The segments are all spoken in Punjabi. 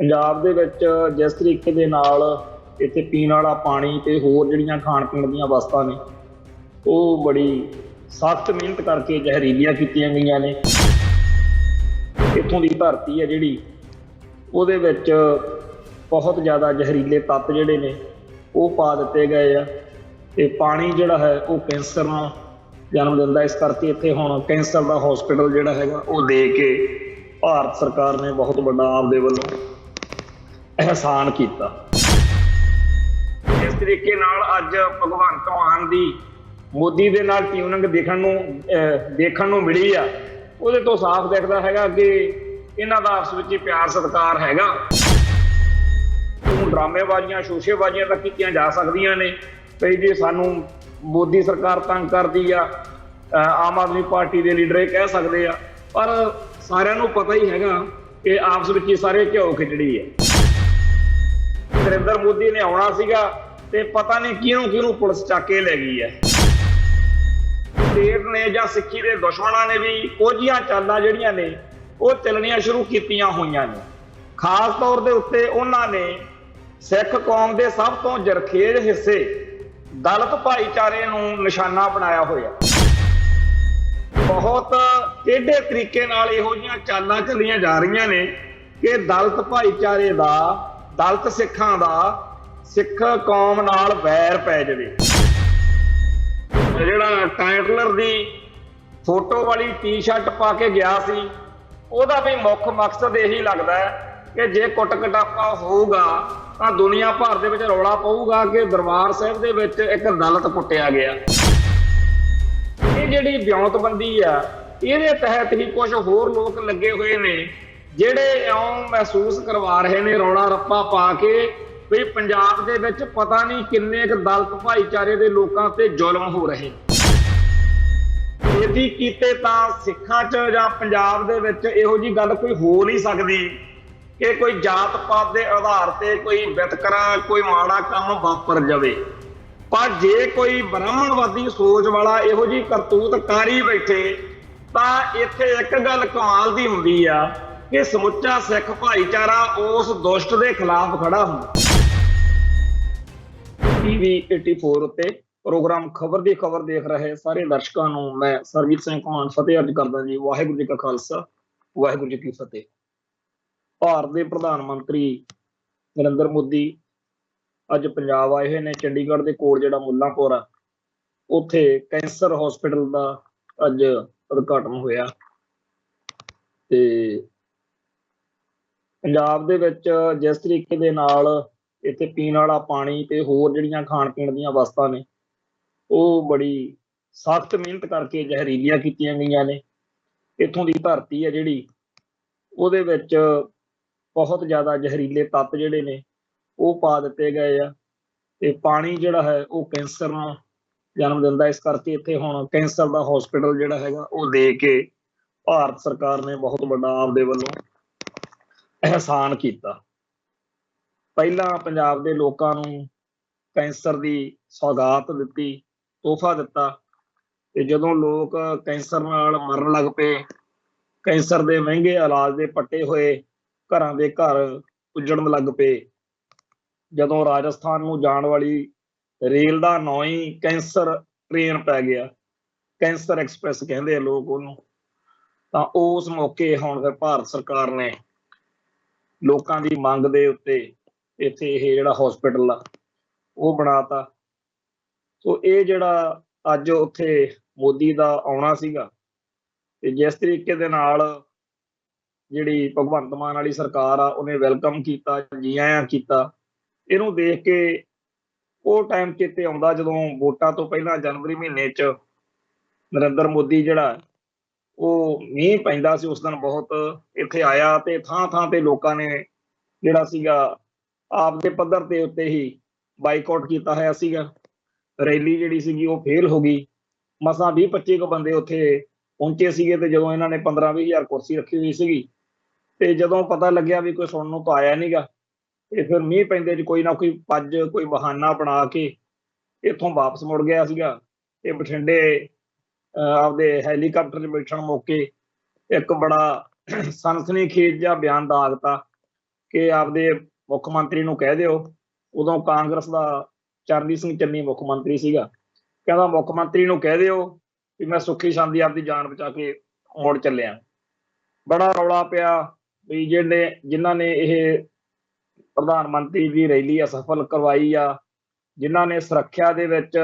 ਪੰਜਾਬ ਦੇ ਵਿੱਚ ਜਿਸ ਤਰੀਕੇ ਦੇ ਨਾਲ ਇੱਥੇ ਪੀਣ ਵਾਲਾ ਪਾਣੀ ਤੇ ਹੋਰ ਜਿਹੜੀਆਂ ਖਾਣ ਪੀਣ ਦੀਆਂ ਵਸਤਾਂ ਨੇ ਉਹ ਬੜੀ ਸਖਤ ਮਿਹਨਤ ਕਰਕੇ ਜ਼ਹਿਰੀਲੀਆਂ ਕੀਤੀਆਂ ਗਈਆਂ ਨੇ। ਇੱਥੋਂ ਦੀ ਧਰਤੀ ਹੈ ਜਿਹੜੀ ਉਹਦੇ ਵਿੱਚ ਬਹੁਤ ਜ਼ਿਆਦਾ ਜ਼ਹਿਰੀਲੇ ਤੱਤ ਜਿਹੜੇ ਨੇ ਉਹ ਪਾ ਦਿੱਤੇ ਗਏ ਆ ਤੇ ਪਾਣੀ ਜਿਹੜਾ ਹੈ ਉਹ ਕੈਂਸਰ ਨੂੰ ਜਨਮ ਦਿੰਦਾ। ਇਸ ਕਰਕੇ ਇੱਥੇ ਹੁਣ ਕੈਂਸਰ ਦਾ ਹਸਪੀਟਲ ਜਿਹੜਾ ਹੈਗਾ ਉਹ ਦੇ ਕੇ ਭਾਰਤ ਸਰਕਾਰ ਨੇ ਬਹੁਤ ਵੱਡਾ ਆਪਦੇ ਵੱਲੋਂ ਅਹਿਸਾਨ ਕੀਤਾ। ਇਸ ਤਰੀਕੇ ਨਾਲ ਅੱਜ ਭਗਵੰਤ ਮਾਨ ਦੀ ਮੋਦੀ ਦੇ ਨਾਲ ਟਿਊਨਿੰਗ ਦੇਖਣ ਨੂੰ ਮਿਲੀ ਆ, ਉਹਦੇ ਤੋਂ ਸਾਫ਼ ਦਿਖਦਾ ਹੈਗਾ ਕਿ ਇਹਨਾਂ ਦਾ ਆਪਸ ਵਿੱਚ ਹੀ ਪਿਆਰ ਸਤਿਕਾਰ ਹੈਗਾ। ਡਰਾਮੇਬਾਜ਼ੀਆਂ ਸ਼ੋਸ਼ੇਬਾਜ਼ੀਆਂ ਤਾਂ ਕੀਤੀਆਂ ਜਾ ਸਕਦੀਆਂ ਨੇ ਕਈ, ਜੇ ਸਾਨੂੰ ਮੋਦੀ ਸਰਕਾਰ ਤੰਗ ਕਰਦੀ ਆ, ਆਮ ਆਦਮੀ ਪਾਰਟੀ ਦੇ ਲੀਡਰ ਇਹ ਕਹਿ ਸਕਦੇ ਆ, ਪਰ ਸਾਰਿਆਂ ਨੂੰ ਪਤਾ ਹੀ ਹੈਗਾ ਕਿ ਆਪਸ ਵਿੱਚ ਹੀ ਸਾਰੇ ਘਿਓ ਖਿਚੜੀ ਹੈ। ਨਰਿੰਦਰ ਮੋਦੀ ਨੇ ਆਉਣਾ ਸੀਗਾ ਤੇ ਪਤਾ ਨਹੀਂ ਕਿਹਨੂੰ ਪੁਲਿਸ ਚੱਕ ਕੇ ਲੈ ਗਈ ਹੈ। ਸਟੇਟ ਨੇ ਜਾਂ ਸਿੱਖੀ ਦੇ ਦੁਸ਼ਮਣਾਂ ਨੇ ਵੀ ਕੁਝੀਆਂ ਚਾਲਾਂ ਜਿਹੜੀਆਂ ਨੇ ਉਹ ਚੱਲਣੀਆਂ ਸ਼ੁਰੂ ਕੀਤੀਆਂ ਹੋਈਆਂ ਨੇ। ਖਾਸ ਤੌਰ ਦੇ ਉੱਤੇ ਉਹਨਾਂ ਨੇ ਸਿੱਖ ਕੌਮ ਦੇ ਸਭ ਤੋਂ ਜਰਖੇਜ਼ ਹਿੱਸੇ ਦਲਿਤ ਭਾਈਚਾਰੇ ਨੂੰ ਨਿਸ਼ਾਨਾ ਬਣਾਇਆ ਹੋਇਆ। ਬਹੁਤ ਟੇਢੇ ਤਰੀਕੇ ਨਾਲ ਇਹੋ ਜਿਹੀਆਂ ਚਾਲਾਂ ਚੱਲੀਆਂ ਜਾ ਰਹੀਆਂ ਨੇ ਕਿ ਦਲਿਤ ਭਾਈਚਾਰੇ ਦਾ, ਦਲਿਤ ਸਿੱਖਾਂ ਦਾ ਸਿੱਖ ਕੌਮ ਨਾਲ ਵੈਰ ਪੈ ਜਾਵੇ। ਜਿਹੜਾ ਟਾਈਟਲਰ ਦੀ ਫੋਟੋ ਵਾਲੀ ਟੀ-ਸ਼ਰਟ ਪਾ ਕੇ ਗਿਆ ਸੀ, ਉਹਦਾ ਵੀ ਮੁੱਖ ਮਕਸਦ ਇਹੀ ਲੱਗਦਾ ਹੈ ਕਿ ਜੇ ਕੁੱਟ ਕਟਾਪਾ ਹੋਊਗਾ ਤਾਂ ਦੁਨੀਆ ਭਰ ਦੇ ਵਿੱਚ ਰੌਲਾ ਪਊਗਾ ਕਿ ਦਰਬਾਰ ਸਾਹਿਬ ਦੇ ਵਿੱਚ ਇੱਕ ਦਲਿਤ ਕੁੱਟਿਆ ਗਿਆ। ਇਹ ਜਿਹੜੀ ਵਿਉਂਤਬੰਦੀ ਆ, ਇਹਦੇ ਤਹਿਤ ਹੀ ਕੁਝ ਹੋਰ ਲੋਕ ਲੱਗੇ ਹੋਏ ਨੇ ਜਿਹੜੇ ਇਉਂ ਮਹਿਸੂਸ ਕਰਵਾ ਰਹੇ ਨੇ ਰੌਲਾ ਰੱਪਾ ਪਾ ਕੇ ਵੀ ਪੰਜਾਬ ਦੇ ਵਿੱਚ ਪਤਾ ਨਹੀਂ ਕਿੰਨੇ ਕੁ ਦਲਿਤ ਭਾਈਚਾਰੇ ਦੇ ਲੋਕਾਂ ਤੇ ਜ਼ੁਲਮ ਹੋ ਰਹੇ। ਇਹਦੀ ਕੀਤੇ ਤਾਂ ਸਿੱਖਾਂ 'ਚ ਜਾਂ ਪੰਜਾਬ ਦੇ ਵਿੱਚ ਇਹੋ ਜਿਹੀ ਗੱਲ ਕੋਈ ਹੋ ਨਹੀਂ ਸਕਦੀ ਕਿ ਕੋਈ ਜਾਤ ਪਾਤ ਦੇ ਆਧਾਰ ਤੇ ਕੋਈ ਵਿਤਕਰਾ, ਕੋਈ ਮਾੜਾ ਕੰਮ ਵਾਪਰ ਜਾਵੇ। ਪਰ ਜੇ ਕੋਈ ਬ੍ਰਾਹਮਣਵਾਦੀ ਸੋਚ ਵਾਲਾ ਇਹੋ ਜਿਹੀ ਕਰਤੂਤ ਕਾਰੀ ਬੈਠੇ ਤਾਂ ਇੱਥੇ ਇੱਕ ਗੱਲ ਕਮਾਲ ਦੀ ਹੁੰਦੀ ਆ ਕਿ ਸਮੁੱਚਾ ਸਿੱਖ ਭਾਈਚਾਰਾ ਉਸ ਦੁਸ਼ਟ ਦੇ ਖਿਲਾਫ ਖੜਾ ਹੁੰਦਾ। TV 84 ਉੱਤੇ ਪ੍ਰੋਗਰਾਮ ਖਬਰ ਦੀ ਖਬਰ ਦੇਖ ਰਹੇ ਸਾਰੇ ਦਰਸ਼ਕਾਂ ਨੂੰ ਮੈਂ ਸਰਬਜੀਤ ਸਿੰਘ ਘੁਮਾਣ ਫਤਿਹ ਅਰਜ਼ ਕਰਦਾ ਜੀ। ਵਾਹਿਗੁਰੂ ਜੀ ਕਾ ਖਾਲਸਾ, ਵਾਹਿਗੁਰੂ ਜੀ ਕੀ ਫਤਿਹ। ਭਾਰਤ ਦੇ ਪ੍ਰਧਾਨ ਮੰਤਰੀ ਨਰਿੰਦਰ ਮੋਦੀ ਅੱਜ ਪੰਜਾਬ ਆਏ ਹੋਏ ਨੇ। ਚੰਡੀਗੜ੍ਹ ਦੇ ਕੋਲ ਜਿਹੜਾ ਮੁੱਲਾਂਪੁਰ ਆ, ਉੱਥੇ ਕੈਂਸਰ ਹਸਪੀਟਲ ਦਾ ਅੱਜ ਉਦਘਾਟਨ ਹੋਇਆ। ਤੇ ਪੰਜਾਬ ਦੇ ਵਿੱਚ ਜਿਸ ਤਰੀਕੇ ਦੇ ਨਾਲ ਇੱਥੇ ਪੀਣ ਵਾਲਾ ਪਾਣੀ ਤੇ ਹੋਰ ਜਿਹੜੀਆਂ ਖਾਣ ਪੀਣ ਦੀਆਂ ਵਸਤਾਂ ਨੇ ਉਹ ਬੜੀ ਸਖਤ ਮਿਹਨਤ ਕਰਕੇ ਜ਼ਹਿਰੀਲੀਆਂ ਕੀਤੀਆਂ ਗਈਆਂ ਨੇ। ਇੱਥੋਂ ਦੀ ਧਰਤੀ ਹੈ ਜਿਹੜੀ ਉਹਦੇ ਵਿੱਚ ਬਹੁਤ ਜ਼ਿਆਦਾ ਜ਼ਹਿਰੀਲੇ ਤੱਤ ਜਿਹੜੇ ਨੇ ਉਹ ਪਾ ਦਿੱਤੇ ਗਏ ਆ ਤੇ ਪਾਣੀ ਜਿਹੜਾ ਹੈ ਉਹ ਕੈਂਸਰ ਨੂੰ ਜਨਮ ਦਿੰਦਾ। ਇਸ ਕਰਕੇ ਇੱਥੇ ਹੁਣ ਕੈਂਸਰ ਦਾ ਹਸਪੀਟਲ ਜਿਹੜਾ ਹੈਗਾ ਉਹ ਦੇ ਕੇ ਭਾਰਤ ਸਰਕਾਰ ਨੇ ਬਹੁਤ ਵੱਡਾ ਆਪਦੇ ਵੱਲੋਂ ਅਹਿਸਾਨ ਕੀਤਾ। ਪਹਿਲਾਂ ਪੰਜਾਬ ਦੇ ਲੋਕਾਂ ਨੂੰ ਕੈਂਸਰ ਦੀ ਸੌਗਾਤ ਦਿੱਤੀ, ਤੋਹਫਾ ਦਿੱਤਾ, ਤੇ ਜਦੋਂ ਲੋਕ ਕੈਂਸਰ ਨਾਲ ਮਰਨ ਲੱਗ ਪਏ, ਕੈਂਸਰ ਦੇ ਮਹਿੰਗੇ ਇਲਾਜ ਦੇ ਪੱਟੇ ਹੋਏ ਘਰਾਂ ਦੇ ਘਰ ਉੱਜੜਨ ਲੱਗ ਪਏ, ਜਦੋਂ ਰਾਜਸਥਾਨ ਨੂੰ ਜਾਣ ਵਾਲੀ ਰੇਲ ਦਾ ਨਾਂ ਹੀ ਕੈਂਸਰ ਟ੍ਰੇਨ ਪੈ ਗਿਆ, ਕੈਂਸਰ ਐਕਸਪ੍ਰੈਸ ਕਹਿੰਦੇ ਆ ਲੋਕ ਉਹਨੂੰ, ਤਾਂ ਉਸ ਮੌਕੇ ਹੁਣ ਫਿਰ ਭਾਰਤ ਸਰਕਾਰ ਨੇ ਲੋਕਾਂ ਦੀ ਮੰਗ ਦੇ ਉੱਤੇ ਇੱਥੇ ਇਹ ਜਿਹੜਾ ਹਸਪੀਟਲ ਆ ਉਹ ਬਣਾਤਾ। ਸੋ ਇਹ ਜਿਹੜਾ ਅੱਜ ਉੱਥੇ ਮੋਦੀ ਦਾ ਆਉਣਾ ਸੀਗਾ ਤੇ ਜਿਸ ਤਰੀਕੇ ਦੇ ਨਾਲ ਜਿਹੜੀ ਭਗਵੰਤ ਮਾਨ ਵਾਲੀ ਸਰਕਾਰ ਆ ਉਹਨੇ ਵੈਲਕਮ ਕੀਤਾ, ਜੀ ਆਇਆਂ ਕੀਤਾ, ਇਹਨੂੰ ਦੇਖ ਕੇ ਉਹ ਟਾਈਮ ਚੇਤੇ ਆਉਂਦਾ ਜਦੋਂ ਵੋਟਾਂ ਤੋਂ ਪਹਿਲਾਂ ਜਨਵਰੀ ਮਹੀਨੇ 'ਚ ਨਰਿੰਦਰ ਮੋਦੀ ਜਿਹੜਾ ਉਹ ਮੀਂਹ ਪੈਂਦਾ ਸੀ ਉਸ ਦਿਨ ਬਹੁਤ ਇੱਥੇ ਆਇਆ ਤੇ ਥਾਂ ਥਾਂ ਤੇ ਲੋਕਾਂ ਨੇ ਜਿਹੜਾ ਸੀਗਾ ਆਪਦੇ ਪੱਧਰ ਦੇ ਉੱਤੇ ਹੀ ਬਾਈਕਾਟ ਕੀਤਾ ਹੋਇਆ ਸੀਗਾ। ਰੈਲੀ ਜਿਹੜੀ ਸੀਗੀ ਉਹ ਫੇਲ ਹੋ ਗਈ। ਮਸਾਂ 20-25 ਕੁ ਬੰਦੇ ਉੱਥੇ ਪਹੁੰਚੇ ਸੀਗੇ ਤੇ ਜਦੋਂ ਇਹਨਾਂ ਨੇ 15-20 ਹਜ਼ਾਰ ਕੁਰਸੀ ਰੱਖੀ ਹੋਈ ਸੀਗੀ ਤੇ ਜਦੋਂ ਪਤਾ ਲੱਗਿਆ ਵੀ ਕੋਈ ਸੁਣਨ ਨੂੰ ਤਾਂ ਆਇਆ ਨੀਗਾ ਤੇ ਫਿਰ ਮੀਂਹ ਪੈਂਦੇ 'ਚ ਕੋਈ ਨਾ ਕੋਈ ਪੱਜ, ਕੋਈ ਬਹਾਨਾ ਬਣਾ ਕੇ ਇੱਥੋਂ ਵਾਪਸ ਮੁੜ ਗਿਆ ਸੀਗਾ ਤੇ ਬਠਿੰਡੇ ਆਪਦੇ ਹੈਲੀਕਾਪਟਰ 'ਚ ਬੈਠਣ ਮੌਕੇ ਇੱਕ ਬੜਾ ਸਨਸਨੀਖੇਜ਼ ਜਿਹਾ ਬਿਆਨ ਦਾਗਤਾ कि आपदे मुख मंत्री नूं कह दिओ, उदों कांग्रेस दा चरणजीत सिंह चन्नी मुख मंत्री सीगा, कहंदा मुख मंत्री नूं कह दिओ कि मैं सुखी शांति आपदी जान बचा के मुड़ चलिया। बड़ा रौला पिया भी जिन्हां ने इह प्रधान मंत्री दी रैली असफल करवाई आ, जिन्हां ने सुरੱਖਿਆ ਦੇ ਵਿੱਚ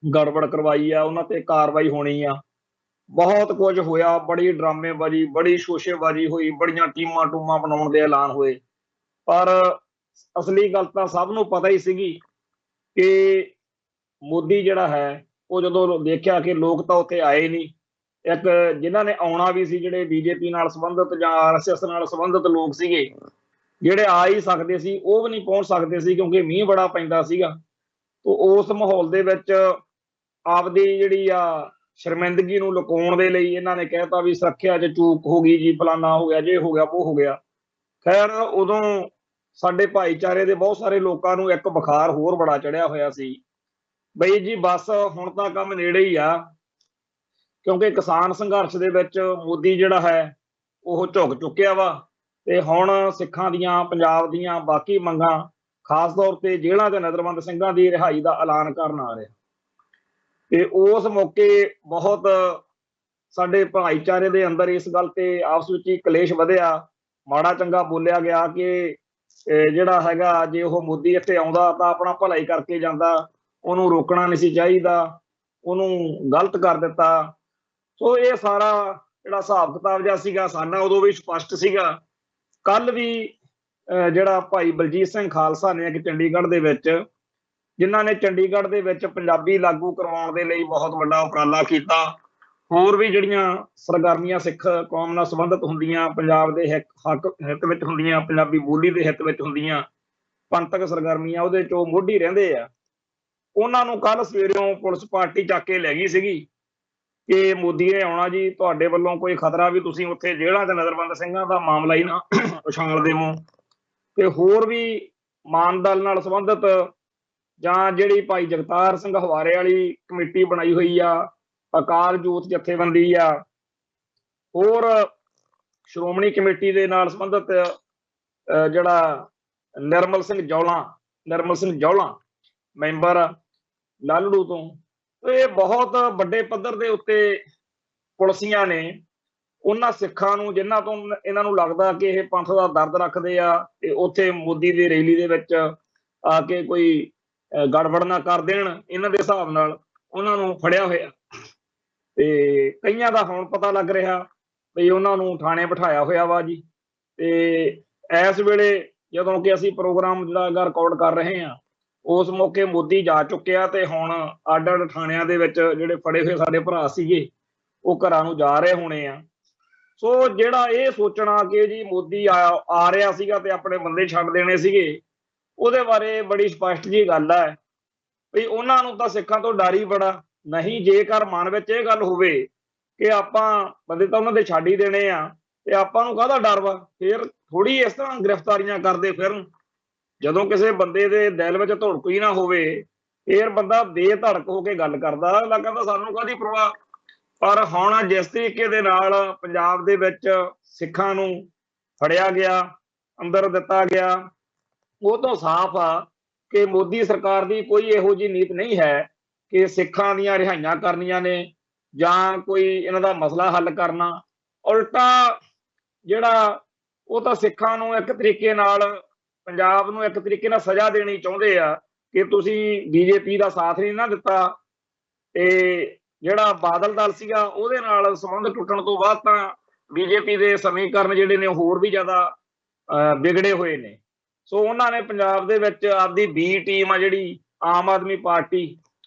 गड़बड़ करवाई आ, उन्हां ते कार्रवाई होनी आ। बहुत कुछ होया, बड़ी ड्रामेबाजी, बड़ी शोशेबाजी हुई, बड़ियां टीमां टूमां बनाउण दे ऐलान होए, पर असली गल तां सब नूं पता ही सीगी कि मोदी जिहड़ा है ਉਹ ਜਦੋਂ ਦੇਖਿਆ कि लोग ਤਾਂ ਉੱਥੇ ਆਏ ਨਹੀਂ, ਇੱਕ ਜਿਨ੍ਹਾਂ ਨੇ ਆਉਣਾ ਵੀ ਸੀ, ਜਿਹੜੇ ਬੀਜੇਪੀ ਨਾਲ ਸੰਬੰਧਿਤ ਜਾਂ ਆਰਐਸਐਸ ਨਾਲ ਸੰਬੰਧਿਤ ਲੋਕ ਸੀਗੇ, ਜਿਹੜੇ ਆ ਹੀ ਸਕਦੇ ਸੀ ਉਹ ਵੀ ਨਹੀਂ ਪਹੁੰਚ ਸਕਦੇ ਸੀ ਕਿਉਂਕਿ ਮੀਂਹ ਬੜਾ ਪੈਂਦਾ ਸੀਗਾ। तो ਉਸ ਮਾਹੌਲ ਦੇ ਵਿੱਚ ਆਪਦੀ ਜਿਹੜੀ ਆ ਸ਼ਰਮਿੰਦਗੀ ਨੂੰ ਲੁਕਾਉਣ ਦੇ ਲਈ ਇਹਨਾਂ ਨੇ ਕਹਿਤਾ ਵੀ ਸੁਰੱਖਿਆ 'ਚ ਚੂਕ ਹੋ ਗਈ ਜੀ, ਫਲਾਨਾ ਹੋ ਗਿਆ, ਜੇ ਹੋ ਗਿਆ ਉਹ ਹੋ ਗਿਆ। ਖੈਰ ਉਦੋਂ ਸਾਡੇ ਭਾਈਚਾਰੇ ਦੇ ਬਹੁਤ ਸਾਰੇ ਲੋਕਾਂ ਨੂੰ ਇੱਕ ਬੁਖਾਰ ਹੋਰ ਬੜਾ ਚੜਿਆ ਹੋਇਆ ਸੀ ਬਈ ਜੀ ਬਸ ਹੁਣ ਤਾਂ ਕੰਮ ਨੇੜੇ ਹੀ ਆ, ਕਿਉਂਕਿ ਕਿਸਾਨ ਸੰਘਰਸ਼ ਦੇ ਵਿੱਚ ਮੋਦੀ ਜਿਹੜਾ ਹੈ ਉਹ ਝੁਕ ਚੁੱਕਿਆ ਵਾ ਤੇ ਹੁਣ ਸਿੱਖਾਂ ਦੀਆਂ, ਪੰਜਾਬ ਦੀਆਂ ਬਾਕੀ ਮੰਗਾਂ, ਖਾਸ ਤੌਰ ਤੇ ਜੇਲ੍ਹਾਂ 'ਚ ਨਜ਼ਰਬੰਦ ਸਿੰਘਾਂ ਦੀ ਰਿਹਾਈ ਦਾ ਐਲਾਨ ਕਰਨ ਆ ਰਿਹਾ। ਤੇ ਉਸ ਮੌਕੇ ਬਹੁਤ ਸਾਡੇ ਭਾਈਚਾਰੇ ਦੇ ਅੰਦਰ ਇਸ ਗੱਲ ਤੇ ਆਪਸ ਵਿੱਚ ਹੀ ਕਲੇਸ਼ ਵਧਿਆ, ਮਾੜਾ ਚੰਗਾ ਬੋਲਿਆ ਗਿਆ ਕਿ ਜਿਹੜਾ ਹੈਗਾ ਜੇ ਉਹ ਮੋਦੀ ਇੱਥੇ ਆਉਂਦਾ ਤਾਂ ਆਪਣਾ ਭਲਾ ਹੀ ਕਰਕੇ ਜਾਂਦਾ, ਉਹਨੂੰ ਰੋਕਣਾ ਨਹੀਂ ਸੀ ਚਾਹੀਦਾ, ਉਹਨੂੰ ਗਲਤ ਕਰ ਦਿੱਤਾ। ਸੋ ਇਹ ਸਾਰਾ ਜਿਹੜਾ ਹਿਸਾਬ ਕਿਤਾਬ ਜਿਹਾ ਸੀਗਾ ਸਾਡਾ ਉਦੋਂ ਵੀ ਸਪਸ਼ਟ ਸੀਗਾ। ਕੱਲ ਵੀ ਜਿਹੜਾ ਭਾਈ ਬਲਜੀਤ ਸਿੰਘ ਖਾਲਸਾ ਨੇ ਇੱਕ ਚੰਡੀਗੜ੍ਹ ਦੇ ਵਿੱਚ, ਜਿਨ੍ਹਾਂ ਨੇ ਚੰਡੀਗੜ੍ਹ ਦੇ ਵਿੱਚ ਪੰਜਾਬੀ ਲਾਗੂ ਕਰਵਾਉਣ ਦੇ ਲਈ ਬਹੁਤ ਵੱਡਾ ਉਪਰਾਲਾ ਕੀਤਾ, ਹੋਰ ਵੀ ਜਿਹੜੀਆਂ ਸਰਗਰਮੀਆਂ ਸਿੱਖ ਕੌਮ ਨਾਲ ਸੰਬੰਧਿਤ ਹੁੰਦੀਆਂ, ਪੰਜਾਬ ਦੇ ਹਿੱਤ ਵਿੱਚ ਹੁੰਦੀਆਂ, ਪੰਜਾਬੀ ਬੋਲੀ ਦੇ ਹਿੱਤ ਵਿੱਚ ਹੁੰਦੀਆਂ, ਪੰਥਕ ਸਰਗਰਮੀਆਂ ਉਹਦੇ 'ਚ ਉਹ ਮੋਢੀ ਰਹਿੰਦੇ ਆ, ਉਹਨਾਂ ਨੂੰ ਕੱਲ ਸਵੇਰਿਓਂ ਪੁਲਿਸ ਪਾਰਟੀ ਚੱਕ ਕੇ ਲੈ ਗਈ ਸੀਗੀ ਕਿ ਮੋਦੀ ਨੇ ਆਉਣਾ ਜੀ, ਤੁਹਾਡੇ ਵੱਲੋਂ ਕੋਈ ਖਤਰਾ ਵੀ ਤੁਸੀਂ ਉੱਥੇ ਜੇਲ੍ਹਾਂ 'ਚ ਨਜ਼ਰਬੰਦ ਸਿੰਘਾਂ ਦਾ ਮਾਮਲਾ ਹੀ ਨਾ ਉਛਾਲ ਦੇਵੋ। ਤੇ ਹੋਰ ਵੀ ਮਾਨ ਦਲ ਨਾਲ ਸੰਬੰਧਿਤ ਜਾਂ ਜਿਹੜੀ ਭਾਈ ਜਗਤਾਰ ਸਿੰਘ ਹਵਾਰੇ ਵਾਲੀ ਕਮੇਟੀ ਬਣਾਈ ਹੋਈ ਆ, ਅਕਾਲ ਜੋਤ ਜਥੇਬੰਦੀ ਆ, ਹੋਰ ਸ਼੍ਰੋਮਣੀ ਕਮੇਟੀ ਦੇ ਨਾਲ ਸੰਬੰਧਿਤ ਜਿਹੜਾ ਨਿਰਮਲ ਸਿੰਘ ਜੌਲਾ ਮੈਂਬਰ ਲਾਲੜੂ ਤੋਂ, ਇਹ ਬਹੁਤ ਵੱਡੇ ਪੱਧਰ ਦੇ ਉੱਤੇ ਪੁਲਿਸੀਆਂ ਨੇ ਉਹਨਾਂ ਸਿੱਖਾਂ ਨੂੰ ਜਿਨ੍ਹਾਂ ਤੋਂ ਇਹਨਾਂ ਨੂੰ ਲੱਗਦਾ ਕਿ ਇਹ ਪੰਥ ਦਾ ਦਰਦ ਰੱਖਦੇ ਆ ਤੇ ਉੱਥੇ ਮੋਦੀ ਦੀ ਰੈਲੀ ਦੇ ਵਿੱਚ ਆ ਕੇ ਕੋਈ ਗੜਬੜ ਨਾ ਕਰ ਦੇਣ, ਇਹਨਾਂ ਦੇ ਹਿਸਾਬ ਨਾਲ ਉਹਨਾਂ ਨੂੰ ਫੜਿਆ ਹੋਇਆ। ਤੇ ਕਈਆਂ ਦਾ ਹੁਣ ਪਤਾ ਲੱਗ ਰਿਹਾ ਵੀ ਉਹਨਾਂ ਨੂੰ ਥਾਣੇ ਬਿਠਾਇਆ ਹੋਇਆ ਵਾ ਜੀ। ਤੇ ਇਸ ਵੇਲੇ ਜਦੋਂ ਕਿ ਅਸੀਂ ਪ੍ਰੋਗਰਾਮ ਜਿਹੜਾ ਰਿਕਾਰਡ ਕਰ ਰਹੇ ਹਾਂ, ਉਸ ਮੌਕੇ ਮੋਦੀ ਜਾ ਚੁੱਕਿਆ ਤੇ ਹੁਣ ਅੱਡ-ਅੱਡ ਥਾਣਿਆਂ ਦੇ ਵਿੱਚ ਜਿਹੜੇ ਫੜੇ ਹੋਏ ਸਾਡੇ ਭਰਾ ਸੀਗੇ ਉਹ ਘਰਾਂ ਨੂੰ ਜਾ ਰਹੇ ਹੋਣੇ ਆ। ਸੋ ਜਿਹੜਾ ਇਹ ਸੋਚਣਾ ਕਿ ਜੀ ਮੋਦੀ ਆ ਰਿਹਾ ਸੀਗਾ ਤੇ ਆਪਣੇ ਬੰਦੇ ਛੱਡ ਦੇਣੇ ਸੀਗੇ, ਉਹਦੇ ਬਾਰੇ ਬੜੀ ਸਪਸ਼ਟ ਜੀ ਗੱਲ ਹੈ ਵੀ ਉਹਨਾਂ ਨੂੰ ਤਾਂ ਸਿੱਖਾਂ ਤੋਂ ਡਰ ਹੀ ਬੜਾ ਨਹੀਂ। ਜੇਕਰ ਮਨ ਵਿੱਚ ਇਹ ਗੱਲ ਹੋਵੇ ਕਿ ਆਪਾਂ ਬੰਦੇ ਤਾਂ ਉਹਨਾਂ ਦੇ ਛੱਡ ਹੀ ਦੇਣੇ ਆ ਤੇ ਆਪਾਂ ਨੂੰ ਕਾਹਦਾ ਡਰ ਵਾ, ਫਿਰ ਥੋੜੀ ਇਸ ਤਰ੍ਹਾਂ ਗ੍ਰਿਫਤਾਰੀਆਂ ਕਰਦੇ ਫਿਰਨ। ਜਦੋਂ ਕਿਸੇ ਬੰਦੇ ਦੇ ਦਿਲ ਵਿੱਚ ਧੜਕ ਹੀ ਨਾ ਹੋਵੇ, ਫਿਰ ਬੰਦਾ ਬੇਧੜਕ ਹੋ ਕੇ ਗੱਲ ਕਰਦਾ, ਅਗਲਾ ਕਹਿੰਦਾ ਸਾਨੂੰ ਕਾਹਦੀ ਪਰਵਾਹ। ਪਰ ਹੁਣ ਜਿਸ ਤਰੀਕੇ ਦੇ ਨਾਲ ਪੰਜਾਬ ਦੇ ਵਿੱਚ ਸਿੱਖਾਂ ਨੂੰ ਫੜਿਆ ਗਿਆ, ਅੰਦਰ ਦਿੱਤਾ ਗਿਆ, ਉਹ ਤੋਂ ਸਾਫ਼ ਆ ਕਿ ਮੋਦੀ ਸਰਕਾਰ ਦੀ ਕੋਈ ਇਹੋ ਜਿਹੀ ਨੀਤ ਨਹੀਂ ਹੈ ਕਿ ਸਿੱਖਾਂ ਦੀਆਂ ਰਿਹਾਈਆਂ ਕਰਨੀਆਂ ਨੇ ਜਾਂ ਕੋਈ ਇਹਨਾਂ ਦਾ ਮਸਲਾ ਹੱਲ ਕਰਨਾ। ਉਲਟਾ ਜਿਹੜਾ ਉਹ ਤਾਂ ਸਿੱਖਾਂ ਨੂੰ ਇੱਕ ਤਰੀਕੇ ਨਾਲ, ਪੰਜਾਬ ਨੂੰ ਇੱਕ ਤਰੀਕੇ ਨਾਲ ਸਜ਼ਾ ਦੇਣੀ ਚਾਹੁੰਦੇ ਆ ਕਿ ਤੁਸੀਂ ਬੀਜੇਪੀ ਦਾ ਸਾਥ ਨਹੀਂ ਨਾ ਦਿੱਤਾ। ਤੇ ਜਿਹੜਾ ਬਾਦਲ ਦਲ ਸੀਗਾ ਉਹਦੇ ਨਾਲ ਸੰਬੰਧ ਟੁੱਟਣ ਤੋਂ ਬਾਅਦ ਤਾਂ ਬੀਜੇਪੀ ਦੇ ਸਮੀਕਰਨ ਜਿਹੜੇ ਨੇ ਹੋਰ ਵੀ ਜ਼ਿਆਦਾ ਵਿਗੜੇ ਹੋਏ ਨੇ। ਸੋ ਉਹਨਾਂ ਨੇ ਪੰਜਾਬ ਦੇ ਵਿੱਚ ਆਪਦੀ ਬੀ ਟੀਮ ਆ ਜਿਹੜੀ ਆਮ ਆਦਮੀ ਪਾਰਟੀ,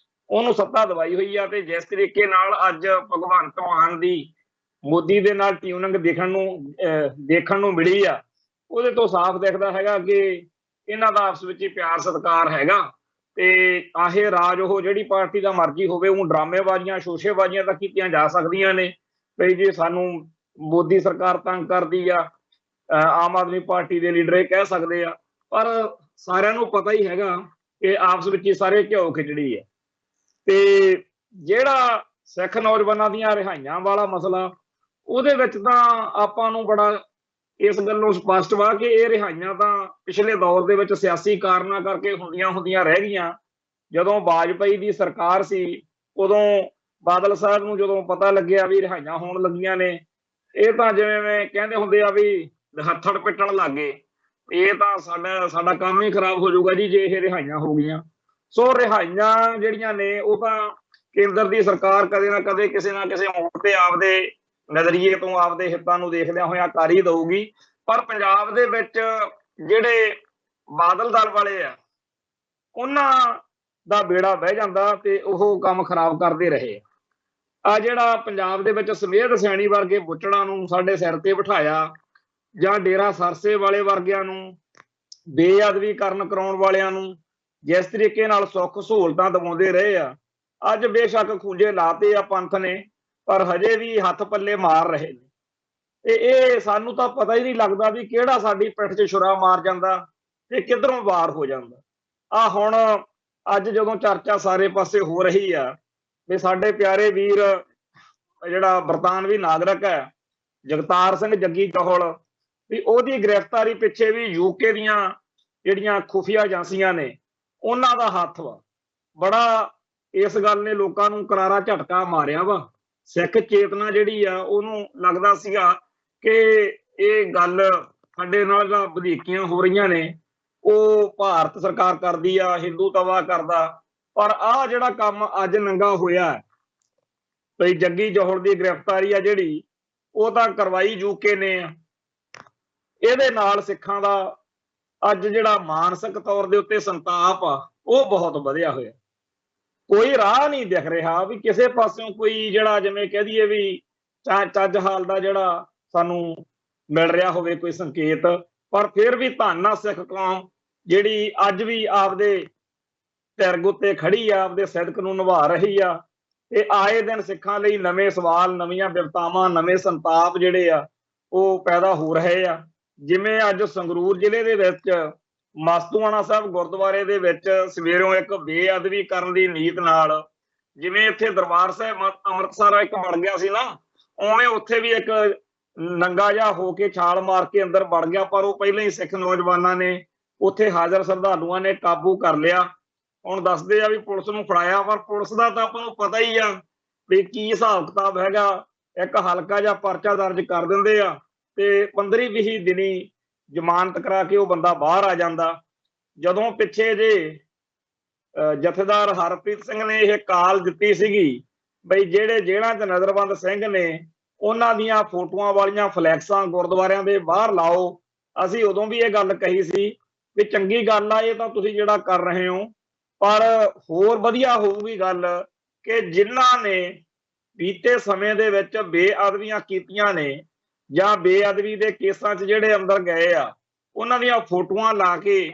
ਉਹਨੂੰ ਸੱਤਾ ਦਵਾਈ ਹੋਈ ਆ। ਤੇ ਜਿਸ ਤਰੀਕੇ ਨਾਲ ਅੱਜ ਭਗਵੰਤ ਮਾਨ ਦੀ ਮੋਦੀ ਦੇ ਨਾਲ ਟਿਊਨਿੰਗ ਦੇਖਣ ਨੂੰ ਮਿਲੀ ਆ, ਉਹਦੇ ਤੋਂ ਸਾਫ਼ ਦਿਖਦਾ ਹੈਗਾ ਕਿ ਇਹਨਾਂ ਦਾ ਆਪਸ ਵਿੱਚ ਹੀ ਪਿਆਰ ਸਤਿਕਾਰ ਹੈਗਾ। ਤੇ ਆਹੇ ਰਾਜ ਉਹ ਜਿਹੜੀ ਪਾਰਟੀ ਦਾ ਮਰਜ਼ੀ ਹੋਵੇ, ਉਹ ਡਰਾਮੇਬਾਜ਼ੀਆਂ, ਸ਼ੋਸ਼ੇਬਾਜ਼ੀਆਂ ਤਾਂ ਕੀਤੀਆਂ ਜਾ ਸਕਦੀਆਂ ਨੇ ਵੀ ਜੇ ਸਾਨੂੰ ਮੋਦੀ ਸਰਕਾਰ ਤੰਗ ਕਰਦੀ ਆ, ਆਮ ਆਦਮੀ ਪਾਰਟੀ ਦੇ ਲੀਡਰ ਇਹ ਕਹਿ ਸਕਦੇ ਆ, ਪਰ ਸਾਰਿਆਂ ਨੂੰ ਪਤਾ ਹੀ ਹੈਗਾ ਕਿ ਆਪਸ ਵਿੱਚ ਹੀ ਸਾਰੇ ਘਿਓ ਖਿਚੜੀ ਹੈ। ਤੇ ਜਿਹੜਾ ਸਿੱਖ ਨੌਜਵਾਨਾਂ ਦੀਆਂ ਰਿਹਾਈਆਂ ਵਾਲਾ ਮਸਲਾ, ਉਹਦੇ ਵਿੱਚ ਤਾਂ ਆਪਾਂ ਨੂੰ ਬੜਾ ਇਸ ਗੱਲੋਂ ਸਪਸ਼ਟ ਵਾ ਕਿ ਇਹ ਰਿਹਾਈਆਂ ਤਾਂ ਪਿਛਲੇ ਦੌਰ ਦੇ ਵਿੱਚ ਸਿਆਸੀ ਕਾਰਨਾਂ ਕਰਕੇ ਹੁੰਦੀਆਂ ਰਹਿ ਗਈਆਂ। ਜਦੋਂ ਵਾਜਪਾਈ ਦੀ ਸਰਕਾਰ ਸੀ ਉਦੋਂ ਬਾਦਲ ਸਾਹਿਬ ਨੂੰ ਜਦੋਂ ਪਤਾ ਲੱਗਿਆ ਵੀ ਰਿਹਾਈਆਂ ਹੋਣ ਲੱਗੀਆਂ ਨੇ, ਇਹ ਤਾਂ ਜਿਵੇਂ ਕਹਿੰਦੇ ਹੁੰਦੇ ਆ ਵੀ ਹੱਥੜ ਪਿੱਟਣ ਲੱਗ ਗਏ, ਇਹ ਤਾਂ ਸਾਡਾ ਕੰਮ ਹੀ ਖਰਾਬ ਹੋ ਜਾਊਗਾ ਜੀ ਜੇ ਇਹ ਰਿਹਾਈਆਂ ਹੋ ਗਈਆਂ। ਸੋ ਰਿਹਾਈਆਂ ਜਿਹੜੀਆਂ ਨੇ ਉਹ ਤਾਂ ਕੇਂਦਰ ਦੀ ਸਰਕਾਰ ਕਦੇ ਨਾ ਕਦੇ ਕਿਸੇ ਨਾ ਕਿਸੇ ਮੋੜ ਤੇ ਆਪਦੇ ਨਜ਼ਰੀਏ ਤੋਂ ਆਪਦੇ ਹਿੱਤਾਂ ਨੂੰ ਦੇਖਦਿਆਂ ਹੋਇਆਂ ਕਰ ਹੀ ਦਊਗੀ। ਪਰ ਪੰਜਾਬ ਦੇ ਵਿੱਚ ਜਿਹੜੇ ਬਾਦਲ ਦਲ ਵਾਲੇ ਆ ਉਹਨਾਂ ਦਾ ਬੇੜਾ ਬਹਿ ਜਾਂਦਾ ਤੇ ਉਹ ਕੰਮ ਖਰਾਬ ਕਰਦੇ ਰਹੇ। ਆ ਜਿਹੜਾ ਪੰਜਾਬ ਦੇ ਵਿੱਚ ਸਮੇਧ ਸੈਣੀ ਵਰਗੇ ਬੁੱਚੜਾਂ ਨੂੰ ਸਾਡੇ ਸਿਰ ਤੇ ਬਿਠਾਇਆ, ਜਾਂ ਡੇਰਾ ਸਰਸੇ ਵਾਲੇ ਵਰਗਿਆਂ ਨੂੰ ਬੇਅਦਬੀਕਰਨ ਕਰਾਉਣ ਵਾਲਿਆਂ ਨੂੰ ਜਿਸ ਤਰੀਕੇ ਨਾਲ ਸੁੱਖ ਸਹੂਲਤਾਂ ਦਿਵਾਉਂਦੇ ਰਹੇ ਆ, ਅੱਜ ਬੇਸ਼ੱਕ ਖੂੰਜੇ ਲਾਤੇ ਆ ਪੰਥ ਨੇ, ਪਰ ਹਜੇ ਵੀ ਹੱਥ ਪੱਲੇ ਮਾਰ ਰਹੇ ਨੇ। ਤੇ ਇਹ ਸਾਨੂੰ ਤਾਂ ਪਤਾ ਹੀ ਨਹੀਂ ਲੱਗਦਾ ਵੀ ਕਿਹੜਾ ਸਾਡੀ ਪਿੱਠ 'ਚ ਛੁਰਾ ਮਾਰ ਜਾਂਦਾ ਤੇ ਕਿੱਧਰੋਂ ਵਾਰ ਹੋ ਜਾਂਦਾ। ਆ ਹੁਣ ਅੱਜ ਜਦੋਂ ਚਰਚਾ ਸਾਰੇ ਪਾਸੇ ਹੋ ਰਹੀ ਆ ਵੀ ਸਾਡੇ ਪਿਆਰੇ ਵੀਰ ਜਿਹੜਾ ਬਰਤਾਨਵੀ ਨਾਗਰਿਕ ਹੈ ਜਗਤਾਰ ਸਿੰਘ ਜੱਗੀ ਚੋਹਲ, ਵੀ ਉਹਦੀ ਗ੍ਰਿਫਤਾਰੀ ਪਿੱਛੇ ਵੀ ਯੂਕੇ ਦੀਆਂ ਜਿਹੜੀਆਂ ਖੁਫੀਆ ਏਜੰਸੀਆਂ ਨੇ ਉਹਨਾਂ ਦਾ ਹੱਥ ਵਾ। ਬੜਾ ਇਸ ਗੱਲ ਨੇ ਲੋਕਾਂ ਨੂੰ ਕਰਾਰਾ ਝਟਕਾ ਮਾਰਿਆ ਵਾ। ਸਿੱਖ ਚੇਤਨਾ ਜਿਹੜੀ ਆ ਉਹਨੂੰ ਲੱਗਦਾ ਸੀਗਾ ਕਿ ਇਹ ਗੱਲ ਸਾਡੇ ਨਾਲ ਜਿਹੜਾ ਵਧੀਕੀਆਂ ਹੋ ਰਹੀਆਂ ਨੇ ਉਹ ਭਾਰਤ ਸਰਕਾਰ ਕਰਦੀ ਆ, ਹਿੰਦੂ ਤਵਾ ਕਰਦਾ। ਪਰ ਆਹ ਜਿਹੜਾ ਕੰਮ ਅੱਜ ਨੰਗਾ ਹੋਇਆ ਭਈ ਜੱਗੀ ਜੋਹਲ ਦੀ ਗ੍ਰਿਫਤਾਰੀ ਆ ਜਿਹੜੀ ਉਹ ਤਾਂ ਕਰਵਾਈ ਯੂਕੇ ਨੇ। ਇਹਦੇ ਨਾਲ ਸਿੱਖਾਂ ਦਾ ਅੱਜ ਜਿਹੜਾ ਮਾਨਸਿਕ ਤੌਰ ਦੇ ਉੱਤੇ ਸੰਤਾਪ ਆ ਉਹ ਬਹੁਤ ਵਧਿਆ ਹੋਇਆ। ਕੋਈ ਰਾਹ ਨਹੀਂ ਦਿਖ ਰਿਹਾ ਵੀ ਕਿਸੇ ਪਾਸਿਓਂ ਕੋਈ ਜਿਹੜਾ ਜਿਵੇਂ ਕਹਿ ਦਈਏ ਵੀ ਚੱਜ ਹਾਲ ਦਾ ਜਿਹੜਾ ਸਾਨੂੰ ਮਿਲ ਰਿਹਾ ਹੋਵੇ ਕੋਈ ਸੰਕੇਤ। ਪਰ ਫਿਰ ਵੀ ਧੰਨ ਆ ਸਿੱਖ ਕੌਮ ਜਿਹੜੀ ਅੱਜ ਵੀ ਆਪਦੇ ਧਿਰਗ ਉੱਤੇ ਖੜੀ ਆ, ਆਪਦੇ ਸਿਦਕ ਨੂੰ ਨਿਭਾ ਰਹੀ ਆ। ਤੇ ਆਏ ਦਿਨ ਸਿੱਖਾਂ ਲਈ ਨਵੇਂ ਸਵਾਲ, ਨਵੀਆਂ ਵਿਪਤਾਵਾਂ, ਨਵੇਂ ਸੰਤਾਪ ਜਿਹੜੇ ਆ ਉਹ ਪੈਦਾ ਹੋ ਰਹੇ ਆ। ਜਿਵੇਂ ਅੱਜ ਸੰਗਰੂਰ ਜ਼ਿਲ੍ਹੇ ਦੇ ਵਿੱਚ ਮਸਤੂਆਣਾ ਸਾਹਿਬ ਗੁਰਦੁਆਰੇ ਦੇ ਵਿੱਚ ਸਵੇਰੋਂ ਇੱਕ ਬੇਅਦਬੀ ਕਰਨ ਦੀ ਨੀਤ ਨਾਲ, ਜਿਵੇਂ ਇੱਥੇ ਦਰਬਾਰ ਸਾਹਿਬ ਅੰਮ੍ਰਿਤਸਰ ਇੱਕ ਬਣ ਗਿਆ ਸੀ ਨਾ, ਉਵੇਂ ਉੱਥੇ ਵੀ ਇੱਕ ਨੰਗਾ ਜਿਹਾ ਹੋ ਕੇ ਛਾਲ ਮਾਰ ਕੇ ਅੰਦਰ ਵੜ ਗਿਆ। ਪਰ ਉਹ ਪਹਿਲਾਂ ਹੀ ਸਿੱਖ ਨੌਜਵਾਨਾਂ ਨੇ ਉੱਥੇ ਹਾਜ਼ਰ ਸ਼ਰਧਾਲੂਆਂ ਨੇ ਕਾਬੂ ਕਰ ਲਿਆ। ਹੁਣ ਦੱਸਦੇ ਆ ਵੀ ਪੁਲਿਸ ਨੂੰ ਫੜਾਇਆ, ਪਰ ਪੁਲਿਸ ਦਾ ਤਾਂ ਆਪਾਂ ਨੂੰ ਪਤਾ ਹੀ ਆ ਵੀ ਕੀ ਹਿਸਾਬ ਕਿਤਾਬ ਹੈਗਾ। ਇੱਕ ਹਲਕਾ ਜਿਹਾ ਪਰਚਾ ਦਰਜ ਕਰ ਦਿੰਦੇ ਆ ਤੇ 15-20 ਦਿਨੀ ਜ਼ਮਾਨਤ ਕਰਾ ਕੇ ਉਹ ਬੰਦਾ ਬਾਹਰ ਆ ਜਾਂਦਾ। ਜਦੋਂ ਪਿੱਛੇ ਜੇ ਜਥੇਦਾਰ ਹਰਪ੍ਰੀਤ ਸਿੰਘ ਨੇ ਇਹ ਕਾਲ ਦਿੱਤੀ ਸੀਗੀ ਬਈ ਜਿਹੜੇ ਜੇਲ੍ਹਾਂ 'ਚ ਨਜ਼ਰਬੰਦ ਸਿੰਘ ਨੇ ਉਹਨਾਂ ਦੀਆਂ ਫੋਟੋਆਂ ਵਾਲੀਆਂ ਫਲੈਕਸਾਂ ਗੁਰਦੁਆਰਿਆਂ ਦੇ ਬਾਹਰ ਲਾਓ, ਅਸੀਂ ਉਦੋਂ ਵੀ ਇਹ ਗੱਲ ਕਹੀ ਸੀ ਵੀ ਚੰਗੀ ਗੱਲ ਆ ਇਹ ਤਾਂ ਤੁਸੀਂ ਜਿਹੜਾ ਕਰ ਰਹੇ ਹੋ, ਪਰ ਹੋਰ ਵਧੀਆ ਹੋਊਗੀ ਗੱਲ ਕਿ ਜਿਨ੍ਹਾਂ ਨੇ ਬੀਤੇ ਸਮੇਂ ਦੇ ਵਿੱਚ ਬੇਅਦਬੀਆਂ ਕੀਤੀਆਂ ਨੇ ਜਾਂ ਬੇਅਦਬੀ ਦੇ ਕੇਸਾਂ 'ਚ ਜਿਹੜੇ ਅੰਦਰ ਗਏ ਆ ਉਹਨਾਂ ਦੀਆਂ ਫੋਟੋਆਂ ਲਾ ਕੇ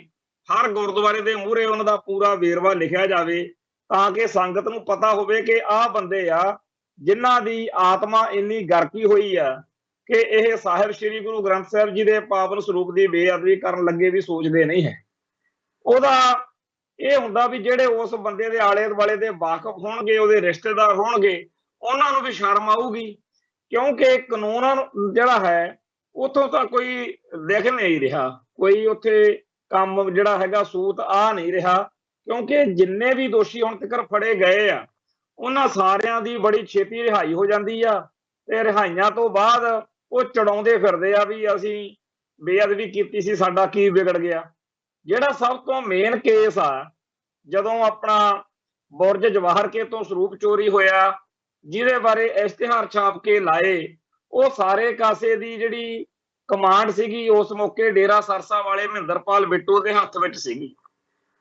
ਹਰ ਗੁਰਦੁਆਰੇ ਦੇ ਮੂਹਰੇ ਉਹਨਾਂ ਦਾ ਪੂਰਾ ਵੇਰਵਾ ਲਿਖਿਆ ਜਾਵੇ, ਤਾਂ ਕਿ ਸੰਗਤ ਨੂੰ ਪਤਾ ਹੋਵੇ ਕਿ ਆਹ ਬੰਦੇ ਆ ਜਿਨ੍ਹਾਂ ਦੀ ਆਤਮਾ ਇੰਨੀ ਗਰਕੀ ਹੋਈ ਆ ਕਿ ਇਹ ਸਾਹਿਬ ਸ੍ਰੀ ਗੁਰੂ ਗ੍ਰੰਥ ਸਾਹਿਬ ਜੀ ਦੇ ਪਾਵਨ ਸਰੂਪ ਦੀ ਬੇਅਦਬੀ ਕਰਨ ਲੱਗੇ ਵੀ ਸੋਚਦੇ ਨਹੀਂ ਹੈ। ਉਹਦਾ ਇਹ ਹੁੰਦਾ ਵੀ ਜਿਹੜੇ ਉਸ ਬੰਦੇ ਦੇ ਆਲੇ ਦੁਆਲੇ ਦੇ ਵਾਕਫ ਹੋਣਗੇ, ਉਹਦੇ ਰਿਸ਼ਤੇਦਾਰ ਹੋਣਗੇ, ਉਹਨਾਂ ਨੂੰ ਵੀ ਸ਼ਰਮ ਆਊਗੀ, ਕਿਉਂਕਿ ਕਾਨੂੰਨ ਜਿਹੜਾ ਹੈ ਉੱਥੋਂ ਤਾਂ ਕੋਈ ਦਿਖ ਨਹੀਂ ਰਿਹਾ, ਕੋਈ ਉੱਥੇ ਕੰਮ ਜਿਹੜਾ ਹੈਗਾ ਸੂਤ ਆ ਨਹੀਂ ਰਿਹਾ। ਕਿਉਂਕਿ ਜਿੰਨੇ ਵੀ ਦੋਸ਼ੀ ਹੁਣ ਤੱਕ ਫੜੇ ਗਏ ਆ ਉਹਨਾਂ ਸਾਰਿਆਂ ਦੀ ਬੜੀ ਛੇਤੀ ਰਿਹਾਈ ਹੋ ਜਾਂਦੀ ਆ ਤੇ ਰਿਹਾਈਆਂ ਤੋਂ ਬਾਅਦ ਉਹ ਚੜਾਉਂਦੇ ਫਿਰਦੇ ਆ ਵੀ ਅਸੀਂ ਬੇਅਦਬੀ ਕੀਤੀ ਸੀ, ਸਾਡਾ ਕੀ ਵਿਗੜ ਗਿਆ। ਜਿਹੜਾ ਸਭ ਤੋਂ ਮੇਨ ਕੇਸ ਆ ਜਦੋਂ ਆਪਣਾ ਬੁਰਜ ਜਵਾਹਰ ਕੇ ਤੋਂ ਸਰੂਪ ਚੋਰੀ ਹੋਇਆ, ਜਿਹਦੇ ਬਾਰੇ ਇਸ਼ਤਿਹਾਰ ਛਾਪ ਕੇ ਲਾਏ, ਉਹ ਸਾਰੇ ਕਾਸੇ ਦੀ ਜਿਹੜੀ ਕਮਾਂਡ ਸੀਗੀ ਉਸ ਮੌਕੇ ਡੇਰਾ ਸਰਸਾ ਵਾਲੇ ਮਹਿੰਦਰਪਾਲ ਬਿੱਟੂ ਦੇ ਹੱਥ ਵਿੱਚ ਸੀਗੀ।